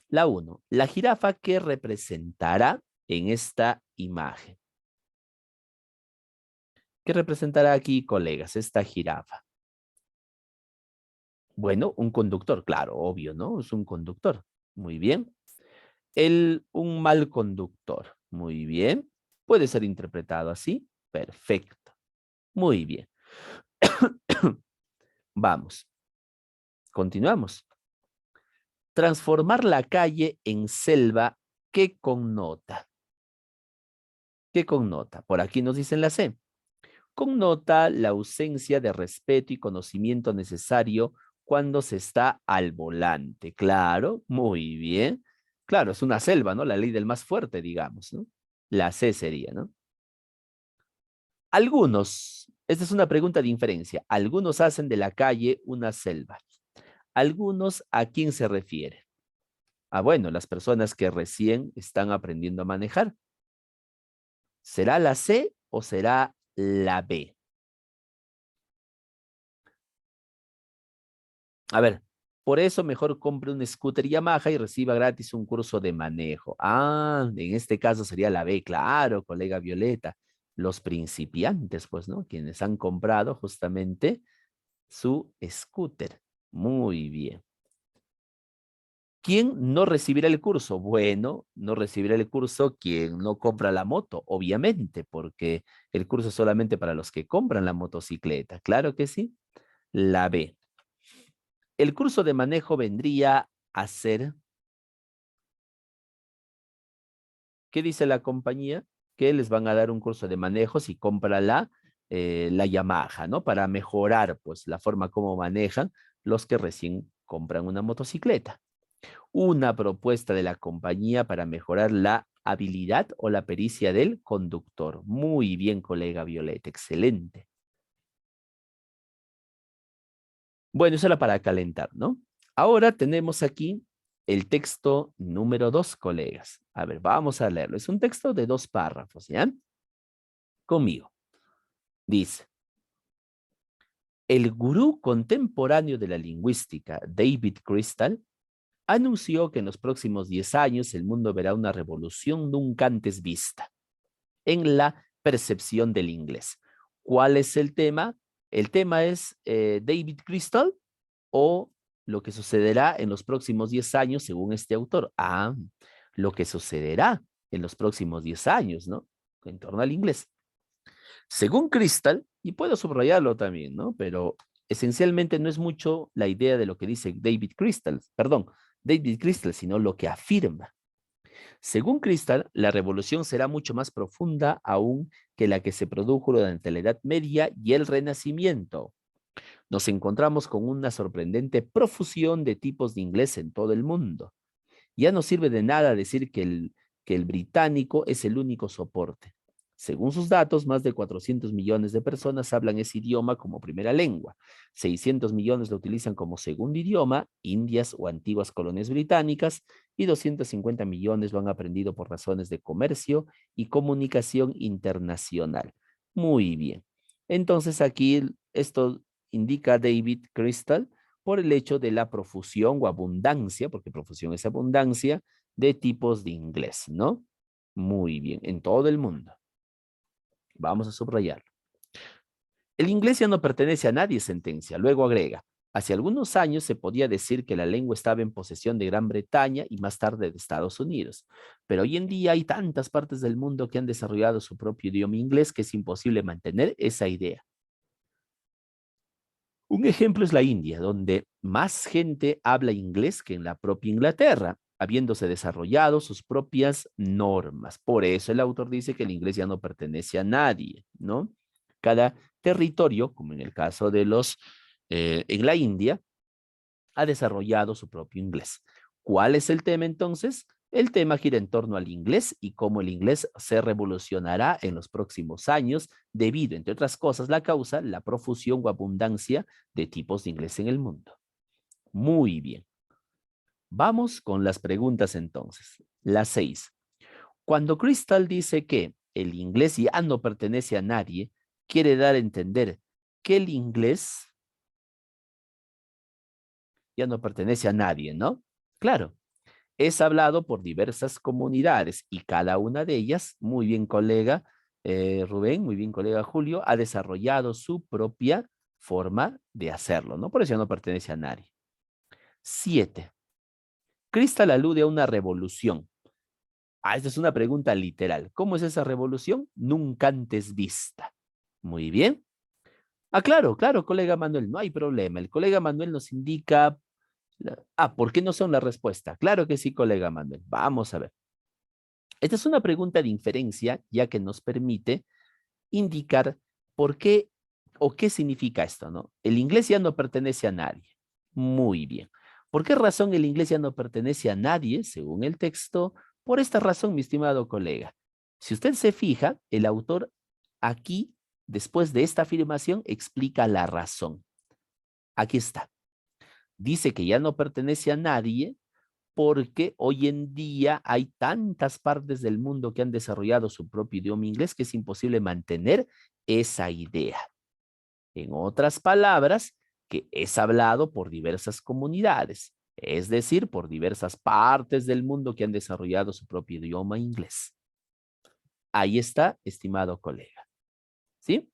B: la 1. La jirafa que representará en esta imagen. ¿Qué representará aquí, colegas, esta jirafa? Bueno, un conductor, claro, obvio, ¿no? Es un conductor. Muy bien. Un mal conductor. Muy bien. Puede ser interpretado así. Perfecto. Muy bien. Vamos. Continuamos. Transformar la calle en selva, ¿qué connota? ¿Qué connota? Por aquí nos dicen la C. Connota la ausencia de respeto y conocimiento necesario cuando se está al volante. Claro, muy bien. Claro, es una selva, ¿no? La ley del más fuerte, digamos, ¿no? La C sería, ¿no? Algunos, esta es una pregunta de inferencia, algunos hacen de la calle una selva. Algunos, ¿a quién se refiere? Ah, bueno, las personas que recién están aprendiendo a manejar. ¿Será la C o será la B? A ver, por eso mejor compre un scooter Yamaha y reciba gratis un curso de manejo. Ah, en este caso sería la B, claro, colega Violeta. Los principiantes, pues, ¿no? Quienes han comprado justamente su scooter. Muy bien. ¿Quién no recibirá el curso? Bueno, no recibirá el curso quien no compra la moto, obviamente, porque el curso es solamente para los que compran la motocicleta. Claro que sí. La B. El curso de manejo vendría a ser, ¿qué dice la compañía? Que les van a dar un curso de manejo si compra la Yamaha, ¿no? Para mejorar, pues, la forma como manejan los que recién compran una motocicleta. Una propuesta de la compañía para mejorar la habilidad o la pericia del conductor. Muy bien, colega Violeta, excelente. Bueno, eso era para calentar, ¿no? Ahora tenemos aquí el texto número 2, colegas. A ver, vamos a leerlo. Es un texto de 2 párrafos, ¿ya? Conmigo. Dice, el gurú contemporáneo de la lingüística, David Crystal, anunció que en los próximos 10 años el mundo verá una revolución nunca antes vista en la percepción del inglés. ¿Cuál es el tema? El tema es David Crystal o lo que sucederá en los próximos 10 años según este autor. Ah, lo que sucederá en los próximos 10 años, ¿no? En torno al inglés. Según Crystal, y puedo subrayarlo también, ¿no? Pero esencialmente no es mucho la idea de lo que dice David Crystal, sino lo que afirma. Según Crystal, la revolución será mucho más profunda aún que la que se produjo durante la Edad Media y el Renacimiento. Nos encontramos con una sorprendente profusión de tipos de inglés en todo el mundo. Ya no sirve de nada decir que el británico es el único soporte. Según sus datos, más de 400 millones de personas hablan ese idioma como primera lengua. 600 millones lo utilizan como segundo idioma, indias o antiguas colonias británicas, y 250 millones lo han aprendido por razones de comercio y comunicación internacional. Muy bien. Entonces aquí esto indica David Crystal por el hecho de la profusión o abundancia, porque profusión es abundancia, de tipos de inglés, ¿no? Muy bien, en todo el mundo. Vamos a subrayarlo. El inglés ya no pertenece a nadie, sentencia. Luego agrega, hace algunos años se podía decir que la lengua estaba en posesión de Gran Bretaña y más tarde de Estados Unidos, pero hoy en día hay tantas partes del mundo que han desarrollado su propio idioma inglés que es imposible mantener esa idea. Un ejemplo es la India, donde más gente habla inglés que en la propia Inglaterra, habiéndose desarrollado sus propias normas. Por eso el autor dice que el inglés ya no pertenece a nadie, ¿no? Cada territorio, como en el caso de en la India, ha desarrollado su propio inglés. ¿Cuál es el tema entonces? El tema gira en torno al inglés y cómo el inglés se revolucionará en los próximos años debido, entre otras cosas, la causa, la profusión o abundancia de tipos de inglés en el mundo. Muy bien. Vamos con las preguntas entonces. La 6. Cuando Crystal dice que el inglés ya no pertenece a nadie, quiere dar a entender que el inglés ya no pertenece a nadie, ¿no? Claro, es hablado por diversas comunidades y cada una de ellas, muy bien colega Rubén, muy bien colega Julio, ha desarrollado su propia forma de hacerlo, ¿no? Por eso ya no pertenece a nadie. 7. Crystal alude a una revolución. Esta es una pregunta literal. ¿Cómo es esa revolución? Nunca antes vista. Muy bien. Claro, claro, colega Manuel, no hay problema. El colega Manuel nos indica... ¿por qué no son la respuesta? Claro que sí, colega Manuel. Vamos a ver. Esta es una pregunta de inferencia, ya que nos permite indicar por qué o qué significa esto, ¿no? El inglés ya no pertenece a nadie. Muy bien. ¿Por qué razón el inglés ya no pertenece a nadie, según el texto? Por esta razón, mi estimado colega. Si usted se fija, el autor aquí, después de esta afirmación, explica la razón. Aquí está. Dice que ya no pertenece a nadie porque hoy en día hay tantas partes del mundo que han desarrollado su propio idioma inglés que es imposible mantener esa idea. En otras palabras, que es hablado por diversas comunidades, es decir, por diversas partes del mundo que han desarrollado su propio idioma inglés. Ahí está, estimado colega. ¿Sí?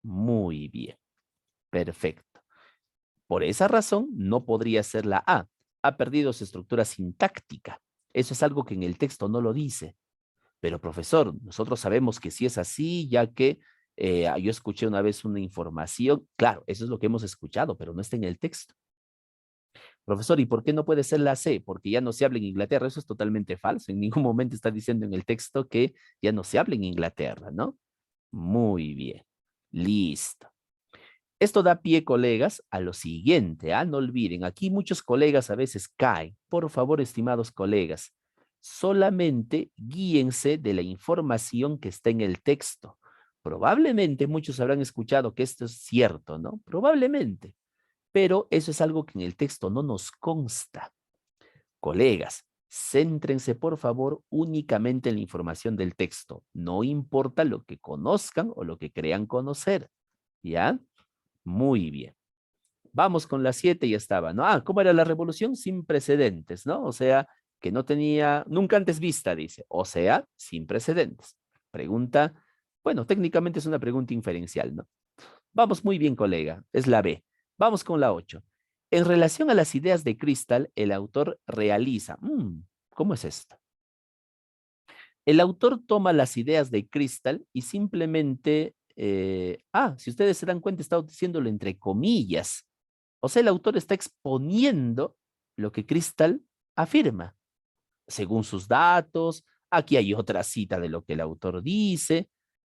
B: Muy bien. Perfecto. Por esa razón, no podría ser la A. Ha perdido su estructura sintáctica. Eso es algo que en el texto no lo dice. Pero profesor, nosotros sabemos que sí es así, ya que yo escuché una vez una información. Claro, eso es lo que hemos escuchado, pero no está en el texto. Profesor, ¿y por qué no puede ser la C? Porque ya no se habla en Inglaterra. Eso es totalmente falso. En ningún momento está diciendo en el texto que ya no se habla en Inglaterra, ¿no? Muy bien. Listo. Esto da pie, colegas, a lo siguiente. No olviden, aquí muchos colegas a veces caen. Por favor, estimados colegas, solamente guíense de la información que está en el texto. Probablemente muchos habrán escuchado que esto es cierto, ¿no? Probablemente. Pero eso es algo que en el texto no nos consta. Colegas, céntrense por favor únicamente en la información del texto. No importa lo que conozcan o lo que crean conocer. ¿Ya? Muy bien. Vamos con la 7, ya estaba, ¿no? ¿Cómo era la revolución? Sin precedentes, ¿no? O sea, que no tenía, nunca antes vista, dice. O sea, sin precedentes. Pregunta, bueno, técnicamente es una pregunta inferencial, ¿no? Vamos muy bien, colega. Es la B. Vamos con la 8. En relación a las ideas de Crystal, el autor realiza. ¿Cómo es esto? El autor toma las ideas de Crystal y simplemente, si ustedes se dan cuenta, está diciéndolo entre comillas. O sea, el autor está exponiendo lo que Crystal afirma, según sus datos. Aquí hay otra cita de lo que el autor dice.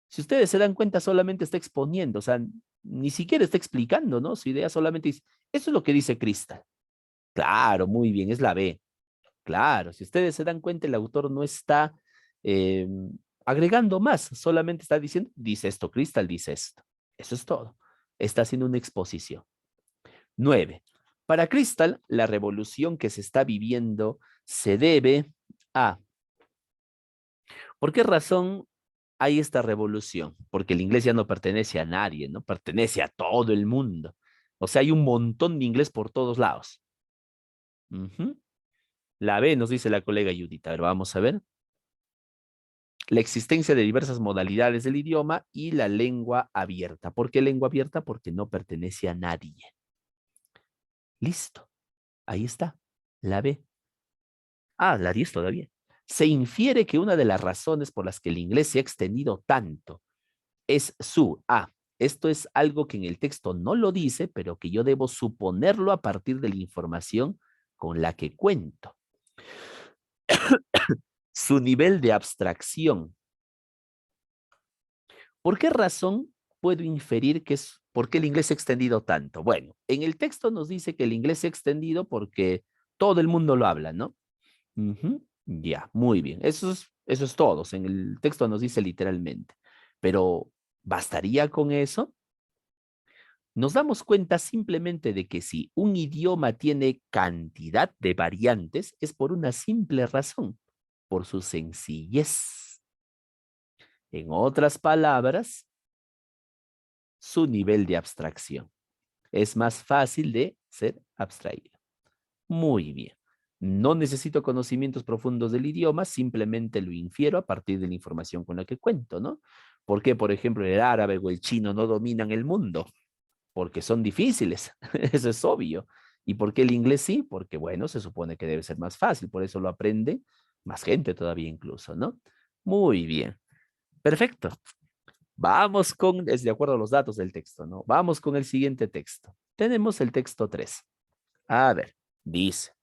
B: Si ustedes se dan cuenta, solamente está exponiendo, o sea, ni siquiera está explicando, ¿no? Su idea solamente dice, eso es lo que dice Crystal. Claro, muy bien, es la B. Claro, si ustedes se dan cuenta, el autor no está eh, agregando más, solamente está diciendo, dice esto, Crystal dice esto. Eso es todo. Está haciendo una exposición. 9. Para Crystal, la revolución que se está viviendo se debe a... ¿Por qué razón hay esta revolución? Porque el inglés ya no pertenece a nadie, ¿no? Pertenece a todo el mundo. O sea, hay un montón de inglés por todos lados. Ujú. La B nos dice la colega Judith. A ver, vamos a ver. La existencia de diversas modalidades del idioma y la lengua abierta. ¿Por qué lengua abierta? Porque no pertenece a nadie. Listo. Ahí está. La B. La 10 todavía. Se infiere que una de las razones por las que el inglés se ha extendido tanto es su A. Esto es algo que en el texto no lo dice, pero que yo debo suponerlo a partir de la información con la que cuento. Su nivel de abstracción. ¿Por qué razón puedo inferir que es por qué el inglés se ha extendido tanto? Bueno, en el texto nos dice que el inglés se ha extendido porque todo el mundo lo habla, ¿no? Ya, muy bien. Eso es todo. En el texto nos dice literalmente. Pero, ¿bastaría con eso? Nos damos cuenta simplemente de que si un idioma tiene cantidad de variantes, es por una simple razón, por su sencillez. En otras palabras, su nivel de abstracción. Es más fácil de ser abstraído. Muy bien. No necesito conocimientos profundos del idioma, simplemente lo infiero a partir de la información con la que cuento, ¿no? ¿Por qué, por ejemplo, el árabe o el chino no dominan el mundo? Porque son difíciles, eso es obvio. ¿Y por qué el inglés sí? Porque, bueno, se supone que debe ser más fácil, por eso lo aprende más gente todavía incluso, ¿no? Muy bien, perfecto. Vamos con, es de acuerdo a los datos del texto, ¿no? Vamos con el siguiente texto. Tenemos el texto 3. A ver, dice,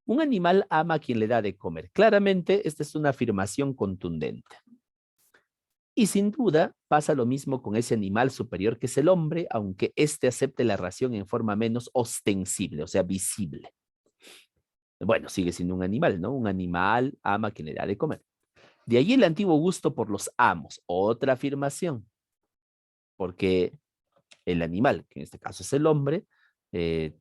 B: un animal ama a quien le da de comer. Claramente, esta es una afirmación contundente. Y sin duda pasa lo mismo con ese animal superior que es el hombre, aunque éste acepte la ración en forma menos ostensible, o sea, visible. Bueno, sigue siendo un animal, ¿no? Un animal ama a quien le da de comer. De allí el antiguo gusto por los amos. Otra afirmación, porque el animal, que en este caso es el hombre, eh,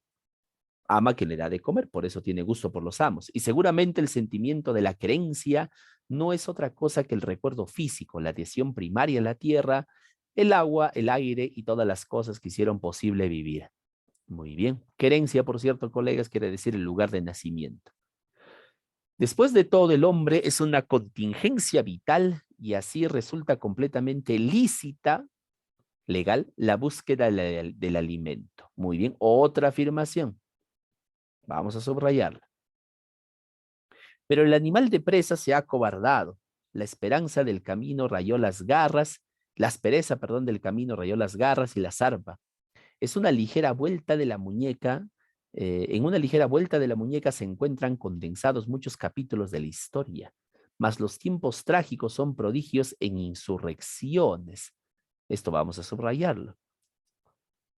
B: ama que le da de comer, por eso tiene gusto por los amos. Y seguramente el sentimiento de la querencia no es otra cosa que el recuerdo físico, la adhesión primaria a la tierra, el agua, el aire y todas las cosas que hicieron posible vivir. Muy bien. Querencia, por cierto, colegas, quiere decir el lugar de nacimiento. Después de todo, el hombre es una contingencia vital y así resulta completamente lícita, legal, la búsqueda del alimento. Muy bien. Otra afirmación. Vamos a subrayarla. Pero el animal de presa se ha acobardado. La esperanza del camino rayó las garras, la aspereza, perdón, del camino rayó las garras y la zarpa. Es una ligera vuelta de la muñeca. En una ligera vuelta de la muñeca se encuentran condensados muchos capítulos de la historia, mas los tiempos trágicos son prodigios en insurrecciones. Esto vamos a subrayarlo.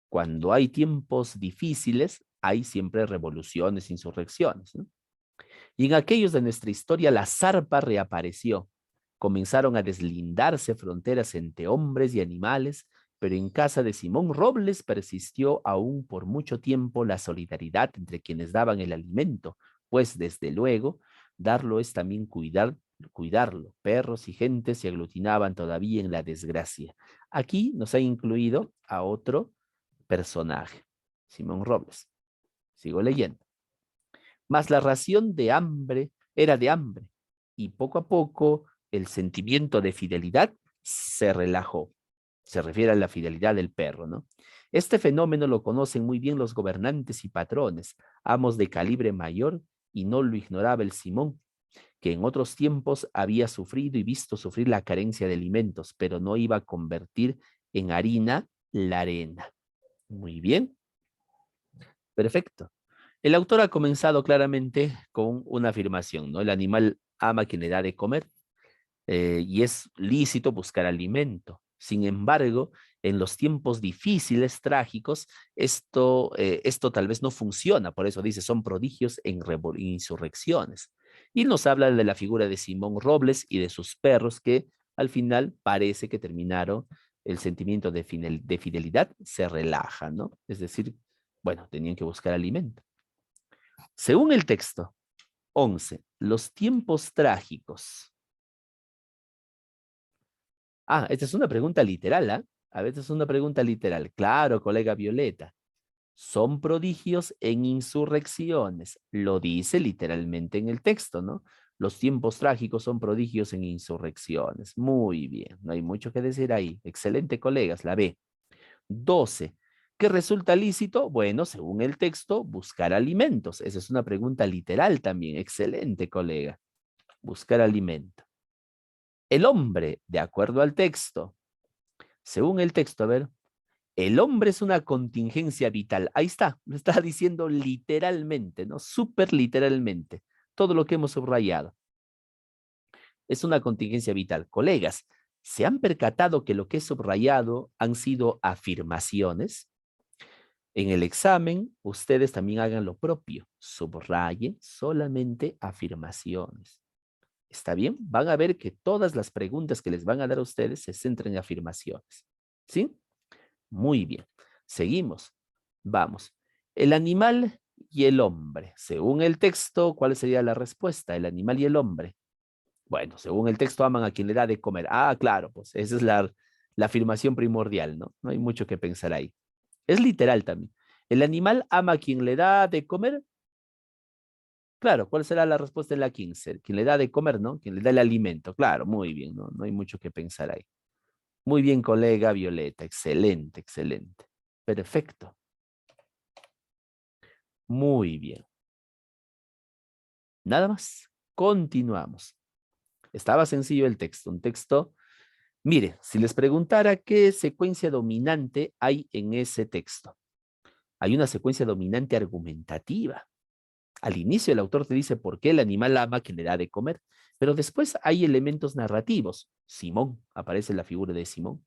B: Cuando hay tiempos difíciles, hay siempre revoluciones, insurrecciones, ¿no? Y en aquellos de nuestra historia la zarpa reapareció. Comenzaron a deslindarse fronteras entre hombres y animales, pero en casa de Simón Robles persistió aún por mucho tiempo la solidaridad entre quienes daban el alimento, pues desde luego, darlo es también cuidarlo. Perros y gentes se aglutinaban todavía en la desgracia. Aquí nos ha incluido a otro personaje, Simón Robles. Sigo leyendo. Mas la ración de hambre era de hambre, y poco a poco el sentimiento de fidelidad se relajó. Se refiere a la fidelidad del perro, ¿no? Este fenómeno lo conocen muy bien los gobernantes y patrones, amos de calibre mayor, y no lo ignoraba el Simón, que en otros tiempos había sufrido y visto sufrir la carencia de alimentos, pero no iba a convertir en harina la arena. Muy bien, perfecto. El autor ha comenzado claramente con una afirmación, ¿no? El animal ama a quien le da de comer y es lícito buscar alimento. Sin embargo, en los tiempos difíciles, trágicos, esto tal vez no funciona. Por eso dice, son prodigios en insurrecciones. Y nos habla de la figura de Simón Robles y de sus perros que al final parece que terminaron el sentimiento de fidelidad, se relaja, ¿no? Es decir, bueno, tenían que buscar alimento. Según el texto, 11. Los tiempos trágicos. Esta es una pregunta literal, ¿ah? A veces es una pregunta literal. Claro, colega Violeta. Son prodigios en insurrecciones. Lo dice literalmente en el texto, ¿no? Los tiempos trágicos son prodigios en insurrecciones. Muy bien, no hay mucho que decir ahí. Excelente, colegas, la B. 12. ¿Qué resulta lícito? Bueno, según el texto, buscar alimentos. Esa es una pregunta literal también. Excelente, colega. Buscar alimento. El hombre, de acuerdo al texto, según el texto, a ver, el hombre es una contingencia vital. Ahí está, lo está diciendo literalmente, ¿no? Súper literalmente. Todo lo que hemos subrayado. Es una contingencia vital. Colegas, ¿se han percatado que lo que he subrayado han sido afirmaciones? En el examen, ustedes también hagan lo propio. Subrayen solamente afirmaciones. ¿Está bien? Van a ver que todas las preguntas que les van a dar a ustedes se centran en afirmaciones. ¿Sí? Muy bien. Seguimos. Vamos. El animal y el hombre. Según el texto, ¿cuál sería la respuesta? El animal y el hombre. Bueno, según el texto, aman a quien le da de comer. Ah, claro, pues esa es la afirmación primordial, ¿no? No hay mucho que pensar ahí. Es literal también. ¿El animal ama a quien le da de comer? Claro, ¿cuál será la respuesta en la 15? Quien le da de comer, ¿no? Quien le da el alimento. Claro, muy bien, ¿no? No hay mucho que pensar ahí. Muy bien, colega Violeta. Excelente, excelente. Perfecto. Muy bien. Nada más. Continuamos. Estaba sencillo el texto. Un texto. Mire, si les preguntara qué secuencia dominante hay en ese texto. Hay una secuencia dominante argumentativa. Al inicio el autor te dice por qué el animal ama que le da de comer, pero después hay elementos narrativos. Simón, aparece la figura de Simón,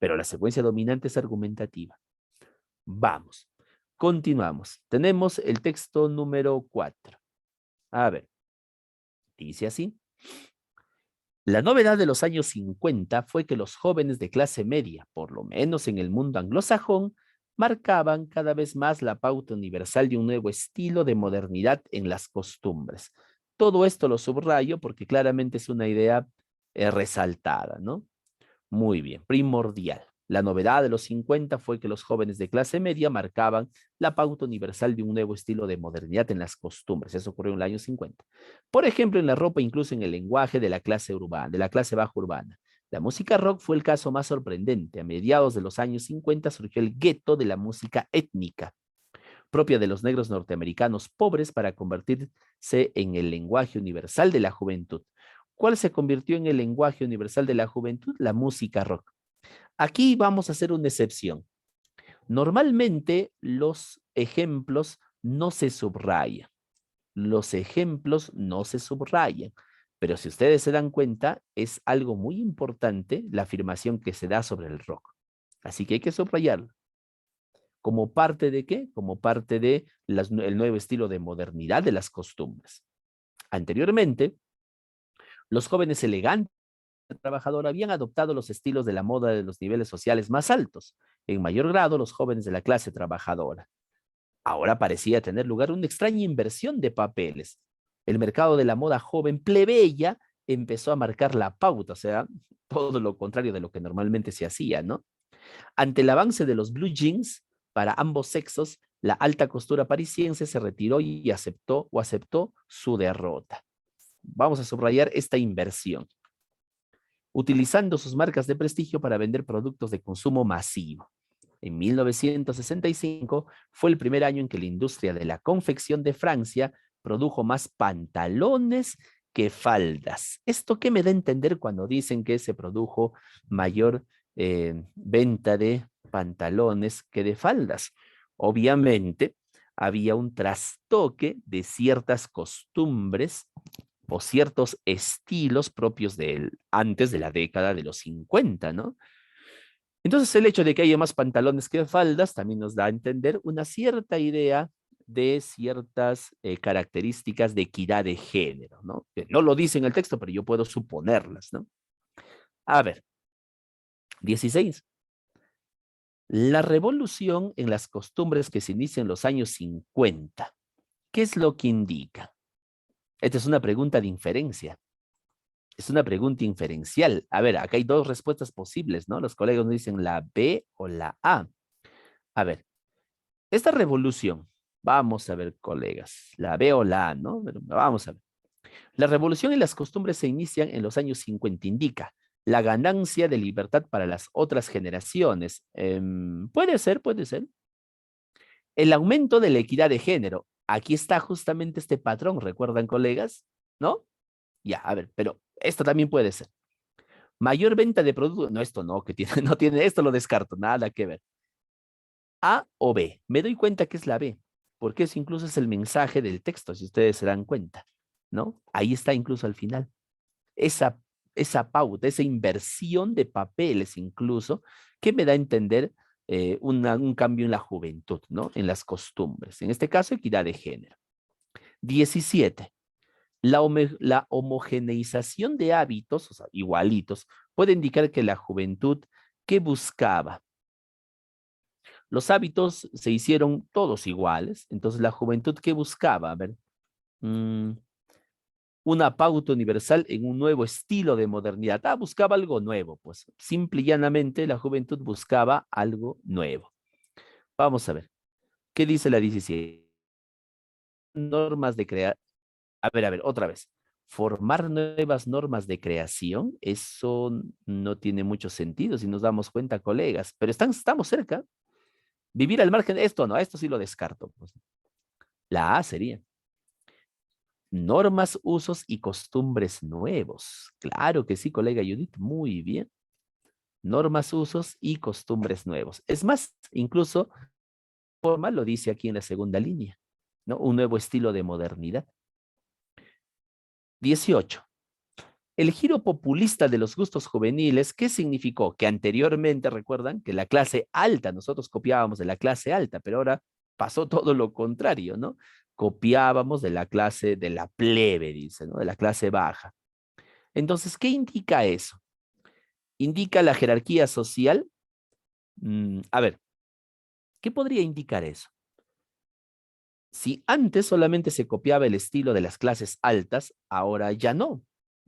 B: pero la secuencia dominante es argumentativa. Vamos, continuamos. Tenemos el texto número 4. A ver, dice así. La novedad de los años 50 fue que los jóvenes de clase media, por lo menos en el mundo anglosajón, marcaban cada vez más la pauta universal de un nuevo estilo de modernidad en las costumbres. Todo esto lo subrayo porque claramente es una idea resaltada, ¿no? Muy bien, primordial. La novedad de los 50 fue que los jóvenes de clase media marcaban la pauta universal de un nuevo estilo de modernidad en las costumbres. Eso ocurrió en el año 50. Por ejemplo, en la ropa, incluso en el lenguaje de la clase urbana, de la clase baja urbana. La música rock fue el caso más sorprendente. A mediados de los años 50 surgió el gueto de la música étnica, propia de los negros norteamericanos pobres para convertirse en el lenguaje universal de la juventud. ¿Cuál se convirtió en el lenguaje universal de la juventud? La música rock. Aquí vamos a hacer una excepción. Normalmente los ejemplos no se subrayan. Los ejemplos no se subrayan. Pero si ustedes se dan cuenta, es algo muy importante la afirmación que se da sobre el rock. Así que hay que subrayarlo. ¿Como parte de qué? Como parte de el nuevo estilo de modernidad de las costumbres. Anteriormente, los jóvenes elegantes trabajador habían adoptado los estilos de la moda de los niveles sociales más altos, en mayor grado los jóvenes de la clase trabajadora. Ahora parecía tener lugar una extraña inversión de papeles. El mercado de la moda joven plebeya empezó a marcar la pauta, o sea, todo lo contrario de lo que normalmente se hacía, ¿no? Ante el avance de los blue jeans para ambos sexos, la alta costura parisiense se retiró y aceptó su derrota. Vamos a subrayar esta inversión, utilizando sus marcas de prestigio para vender productos de consumo masivo. En 1965 fue el primer año en que la industria de la confección de Francia produjo más pantalones que faldas. ¿Esto qué me da a entender cuando dicen que se produjo mayor venta de pantalones que de faldas? Obviamente, había un trastoque de ciertas costumbres o ciertos estilos propios antes de la década de los 50, ¿no? Entonces el hecho de que haya más pantalones que faldas también nos da a entender una cierta idea de ciertas características de equidad de género, ¿no? Que no lo dice en el texto, pero yo puedo suponerlas, ¿no? A ver, 16. La revolución en las costumbres que se inicia en los años 50. ¿Qué es lo que indica? Esta es una pregunta de inferencia. Es una pregunta inferencial. A ver, acá hay dos respuestas posibles, ¿no? Los colegas nos dicen la B o la A. A ver, esta revolución, vamos a ver, colegas, la B o la A, ¿no? Pero vamos a ver. La revolución y las costumbres se inician en los años 50, indica la ganancia de libertad para las otras generaciones. Puede ser, puede ser. El aumento de la equidad de género. Aquí está justamente este patrón, ¿recuerdan, colegas? ¿No? Ya, a ver, pero esto también puede ser. Mayor venta de productos. No, esto no, que tiene, no tiene, esto lo descarto, nada que ver. A o B. Me doy cuenta que es la B, porque eso incluso es el mensaje del texto, si ustedes se dan cuenta, ¿no? Ahí está incluso al final. Esa, esa pauta, esa inversión de papeles incluso, que me da a entender un cambio en la juventud, ¿no? En las costumbres. En este caso, equidad de género. 17. La homogeneización de hábitos, o sea, igualitos, puede indicar que la juventud, ¿qué buscaba? Los hábitos se hicieron todos iguales. Entonces, la juventud, ¿qué buscaba? A ver, mm, una pauta universal en un nuevo estilo de modernidad. Buscaba algo nuevo, pues. Simple y llanamente, la juventud buscaba algo nuevo. Vamos a ver. ¿Qué dice la 17? Normas de crear. A ver, otra vez. Formar nuevas normas de creación, eso no tiene mucho sentido si nos damos cuenta, colegas, pero estamos cerca. Vivir al margen, esto no, esto sí lo descarto, pues. La A sería normas, usos y costumbres nuevos. Claro que sí, colega Judith, muy bien. Normas, usos y costumbres nuevos. Es más, incluso forma lo dice aquí en la segunda línea, ¿no? Un nuevo estilo de modernidad. 18. El giro populista de los gustos juveniles, ¿qué significó? Que anteriormente, recuerdan, que la clase alta, nosotros copiábamos de la clase alta, pero ahora pasó todo lo contrario, ¿no? Copiábamos de la clase de la plebe, dice, ¿no? De la clase baja. Entonces, ¿qué indica eso? ¿Indica la jerarquía social? A ver, ¿qué podría indicar eso? Si antes solamente se copiaba el estilo de las clases altas, ahora ya no,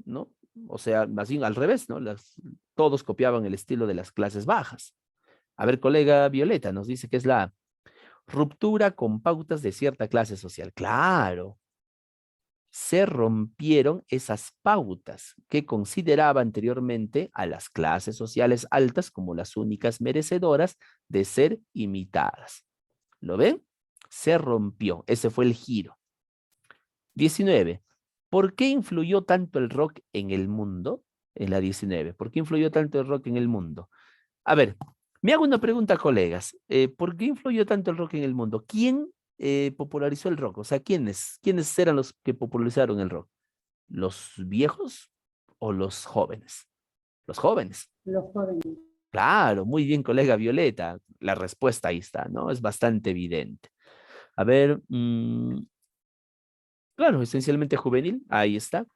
B: ¿no? O sea, más bien al revés, ¿no? Todos copiaban el estilo de las clases bajas. A ver, colega Violeta nos dice que es la ruptura con pautas de cierta clase social. Claro, se rompieron esas pautas que consideraba anteriormente a las clases sociales altas como las únicas merecedoras de ser imitadas. ¿Lo ven? Se rompió. Ese fue el giro. 19. ¿Por qué influyó tanto el rock en el mundo? En la 19. ¿Por qué influyó tanto el rock en el mundo? A ver, me hago una pregunta, colegas. ¿Por qué influyó tanto el rock en el mundo? ¿Quién popularizó el rock? O sea, ¿quiénes eran los que popularizaron el rock? ¿Los viejos o los jóvenes? Los jóvenes.
C: Los jóvenes.
B: Claro, muy bien, colega Violeta. La respuesta ahí está, ¿no? Es bastante evidente. A ver, claro, esencialmente juvenil, ahí está.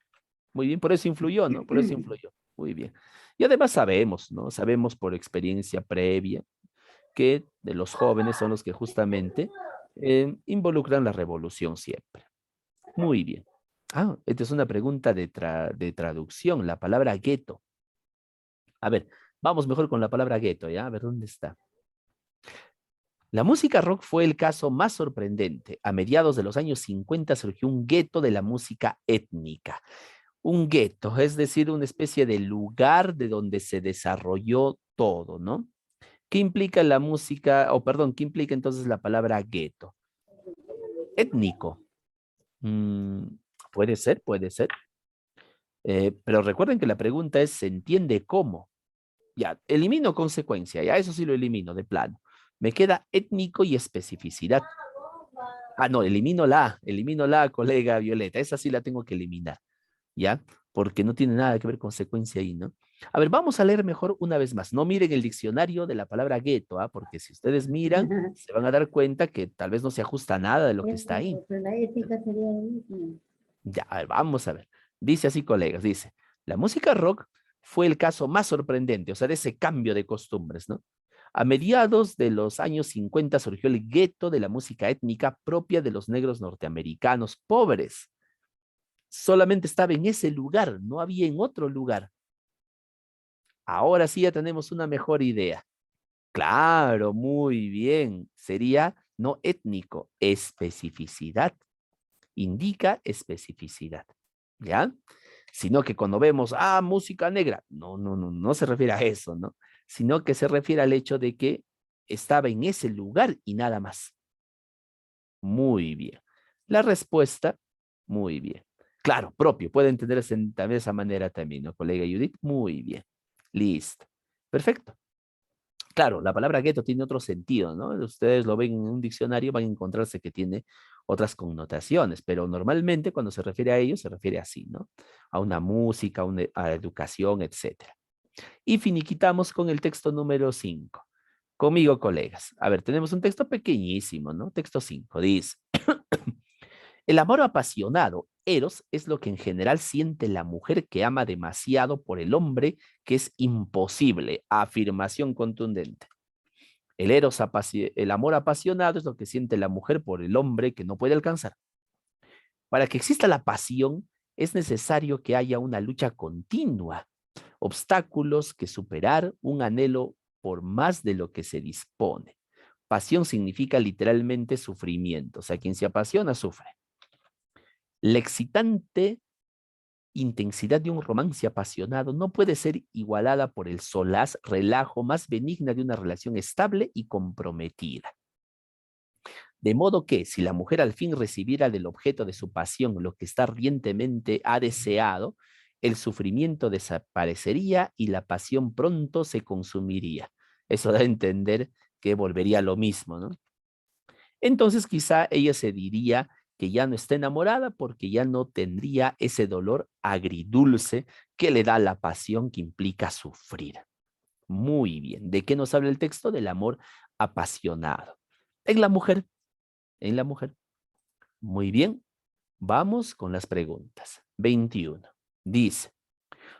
B: Muy bien, por eso influyó, ¿no? Por eso influyó. Muy bien. Y además sabemos, ¿no? Sabemos por experiencia previa que de los jóvenes son los que justamente involucran la revolución siempre. Muy bien. Esta es una pregunta de traducción, la palabra gueto. A ver, vamos mejor con la palabra gueto, ¿ya? A ver, ¿dónde está? La música rock fue el caso más sorprendente. A mediados de los años 50 surgió un gueto de la música étnica. Un gueto, es decir, una especie de lugar de donde se desarrolló todo, ¿no? ¿Qué implica la música, o perdón, qué implica entonces la palabra gueto? Étnico. Mm, puede ser, puede ser. Pero recuerden que la pregunta es, ¿se entiende cómo? Ya, elimino consecuencia, ya eso sí lo elimino de plano. Me queda étnico y especificidad. No, elimino la, colega Violeta, esa sí la tengo que eliminar, ¿ya? Porque no tiene nada que ver consecuencia ahí, ¿no? A ver, vamos a leer mejor una vez más. No miren el diccionario de la palabra gueto, porque si ustedes miran, se van a dar cuenta que tal vez no se ajusta nada de lo que está ahí.
C: Pero la ética sería lo mismo.
B: Ya, a ver, vamos a ver. Dice así, colegas, dice, la música rock fue el caso más sorprendente, o sea, de ese cambio de costumbres, ¿no? A mediados de los años 50 surgió el gueto de la música étnica propia de los negros norteamericanos pobres. Solamente estaba en ese lugar, no había en otro lugar. Ahora sí ya tenemos una mejor idea. Claro, muy bien. Sería no étnico, especificidad. Indica especificidad. ¿Ya? Sino que cuando vemos, música negra, no se refiere a eso, ¿no? Sino que se refiere al hecho de que estaba en ese lugar y nada más. Muy bien. La respuesta, muy bien. Claro, propio, puede entenderse de esa manera también, ¿no, colega Judith? Muy bien. Listo. Perfecto. Claro, la palabra gueto tiene otro sentido, ¿no? Ustedes lo ven en un diccionario, van a encontrarse que tiene otras connotaciones, pero normalmente cuando se refiere a ello, se refiere así, ¿no? A una música, a educación, etcétera. Y finiquitamos con el texto número 5. Conmigo, colegas. A ver, tenemos un texto pequeñísimo, ¿no? Texto 5. Dice, el amor apasionado, eros, es lo que en general siente la mujer que ama demasiado por el hombre, que es imposible. Afirmación contundente. El amor apasionado es lo que siente la mujer por el hombre que no puede alcanzar. Para que exista la pasión, es necesario que haya una lucha continua, obstáculos que superar, un anhelo por más de lo que se dispone. Pasión significa literalmente sufrimiento, o sea, quien se apasiona sufre. La excitante intensidad de un romance apasionado no puede ser igualada por el solaz, relajo más benigna de una relación estable y comprometida. De modo que, si la mujer al fin recibiera del objeto de su pasión lo que está ardientemente ha deseado, el sufrimiento desaparecería y la pasión pronto se consumiría. Eso da a entender que volvería a lo mismo, ¿no? Entonces quizá ella se diría que ya no está enamorada porque ya no tendría ese dolor agridulce que le da la pasión que implica sufrir. Muy bien. ¿De qué nos habla el texto? Del amor apasionado. En la mujer. En la mujer. Muy bien. Vamos con las preguntas. 21. Dice,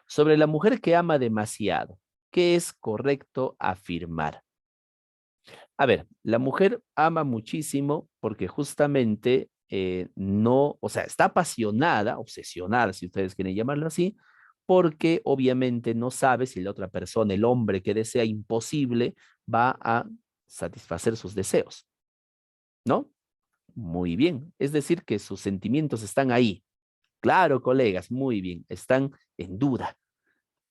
B: sobre la mujer que ama demasiado, ¿qué es correcto afirmar? A ver, la mujer ama muchísimo porque justamente no, o sea, está apasionada, obsesionada, si ustedes quieren llamarlo así, porque obviamente no sabe si la otra persona, el hombre que desea imposible, va a satisfacer sus deseos, ¿no? Muy bien, es decir, que sus sentimientos están ahí. Claro, colegas, muy bien, están en duda.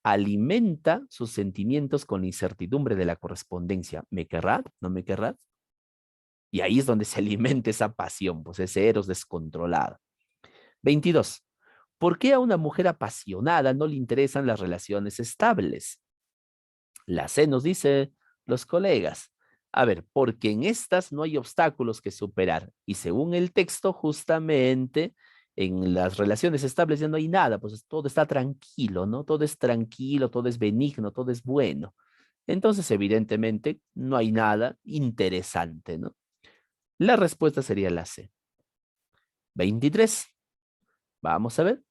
B: Alimenta sus sentimientos con la incertidumbre de la correspondencia. ¿Me querrá? ¿No me querrá? Y ahí es donde se alimenta esa pasión, pues ese eros descontrolado. 22. ¿Por qué a una mujer apasionada no le interesan las relaciones estables? La C nos dice los colegas. A ver, porque en estas no hay obstáculos que superar. Y según el texto, justamente en las relaciones estables ya no hay nada, pues todo está tranquilo, ¿no? Todo es tranquilo, todo es benigno, todo es bueno. Entonces, evidentemente, no hay nada interesante, ¿no? La respuesta sería la C. 23. Vamos a ver.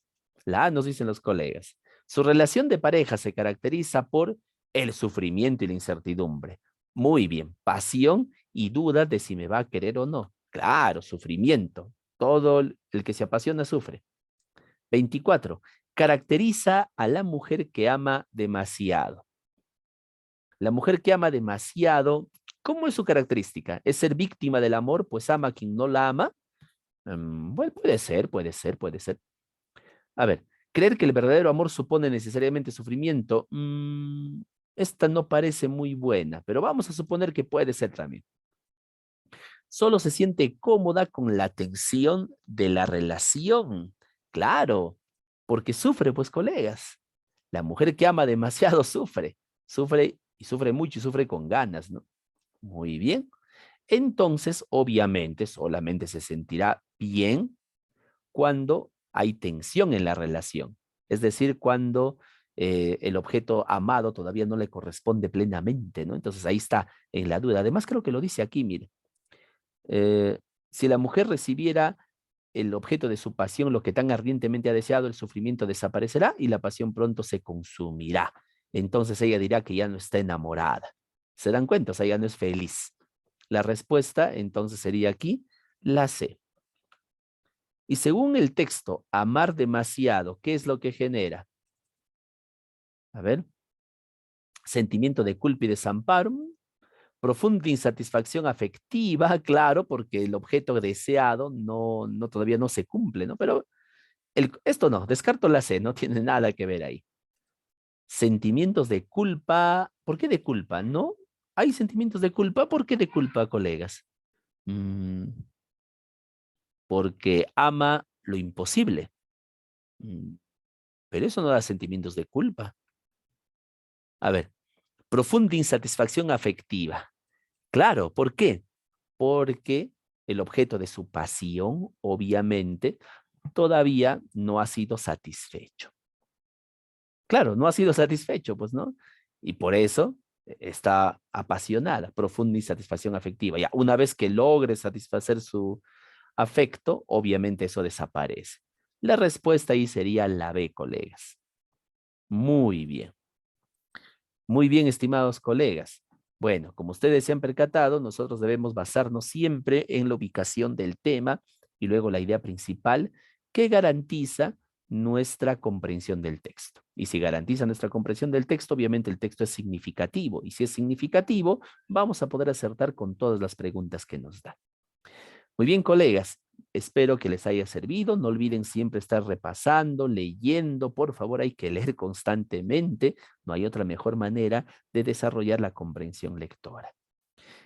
B: La A nos dicen los colegas. Su relación de pareja se caracteriza por el sufrimiento y la incertidumbre. Muy bien. Pasión y duda de si me va a querer o no. Claro, sufrimiento. Todo el que se apasiona sufre. 24. Caracteriza a la mujer que ama demasiado. La mujer que ama demasiado, ¿cómo es su característica? ¿Es ser víctima del amor, pues ama a quien no la ama? Bueno, puede ser, puede ser, puede ser. A ver, creer que el verdadero amor supone necesariamente sufrimiento, esta no parece muy buena, pero vamos a suponer que puede ser también. Solo se siente cómoda con la tensión de la relación. Claro, porque sufre, pues, colegas. La mujer que ama demasiado sufre, sufre y sufre mucho y sufre con ganas, ¿no? Muy bien. Entonces, obviamente, solamente se sentirá bien cuando hay tensión en la relación. Es decir, cuando el objeto amado todavía no le corresponde plenamente, ¿no? Entonces ahí está en la duda. Además, creo que lo dice aquí, mire. eh, si la mujer recibiera el objeto de su pasión, lo que tan ardientemente ha deseado, el sufrimiento desaparecerá y la pasión pronto se consumirá. Entonces ella dirá que ya no está enamorada. ¿Se dan cuenta? O sea, ya no es feliz. La respuesta entonces sería aquí la C. Y según el texto, amar demasiado, ¿qué es lo que genera? A ver, sentimiento de culpa y desamparo, profunda insatisfacción afectiva, claro, porque el objeto deseado todavía no se cumple, ¿no? Pero esto no, descarto la C, no tiene nada que ver ahí. Sentimientos de culpa, ¿por qué de culpa? ¿No? ¿Hay sentimientos de culpa? ¿Por qué de culpa, colegas? Mm, porque ama lo imposible. Mm, pero eso no da sentimientos de culpa. A ver, profunda insatisfacción afectiva. Claro, ¿por qué? Porque el objeto de su pasión, obviamente, todavía no ha sido satisfecho. Claro, no ha sido satisfecho, pues, ¿no? Y por eso está apasionada, profunda insatisfacción afectiva. Ya, una vez que logre satisfacer su afecto, obviamente eso desaparece. La respuesta ahí sería la B, colegas. Muy bien. Muy bien, estimados colegas. Bueno, como ustedes se han percatado, nosotros debemos basarnos siempre en la ubicación del tema y luego la idea principal que garantiza nuestra comprensión del texto. Y si garantiza nuestra comprensión del texto, obviamente el texto es significativo. Y si es significativo, vamos a poder acertar con todas las preguntas que nos dan. Muy bien, colegas. Espero que les haya servido. No olviden siempre estar repasando, leyendo. Por favor, hay que leer constantemente. No hay otra mejor manera de desarrollar la comprensión lectora.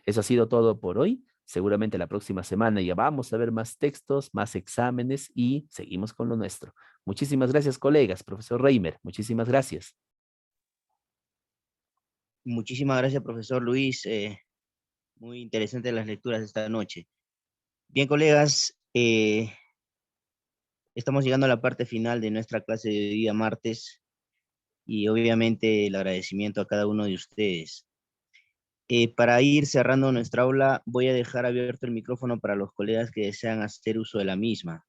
B: Eso ha sido todo por hoy. Seguramente la próxima semana ya vamos a ver más textos, más exámenes y seguimos con lo nuestro. Muchísimas gracias, colegas. Profesor Reimer, muchísimas gracias.
A: Muchísimas gracias, profesor Luis. Muy interesantes las lecturas de esta noche. Bien, colegas, estamos llegando a la parte final de nuestra clase de día martes y obviamente el agradecimiento a cada uno de ustedes. Para ir cerrando nuestra aula, voy a dejar abierto el micrófono para los colegas que desean hacer uso de la misma.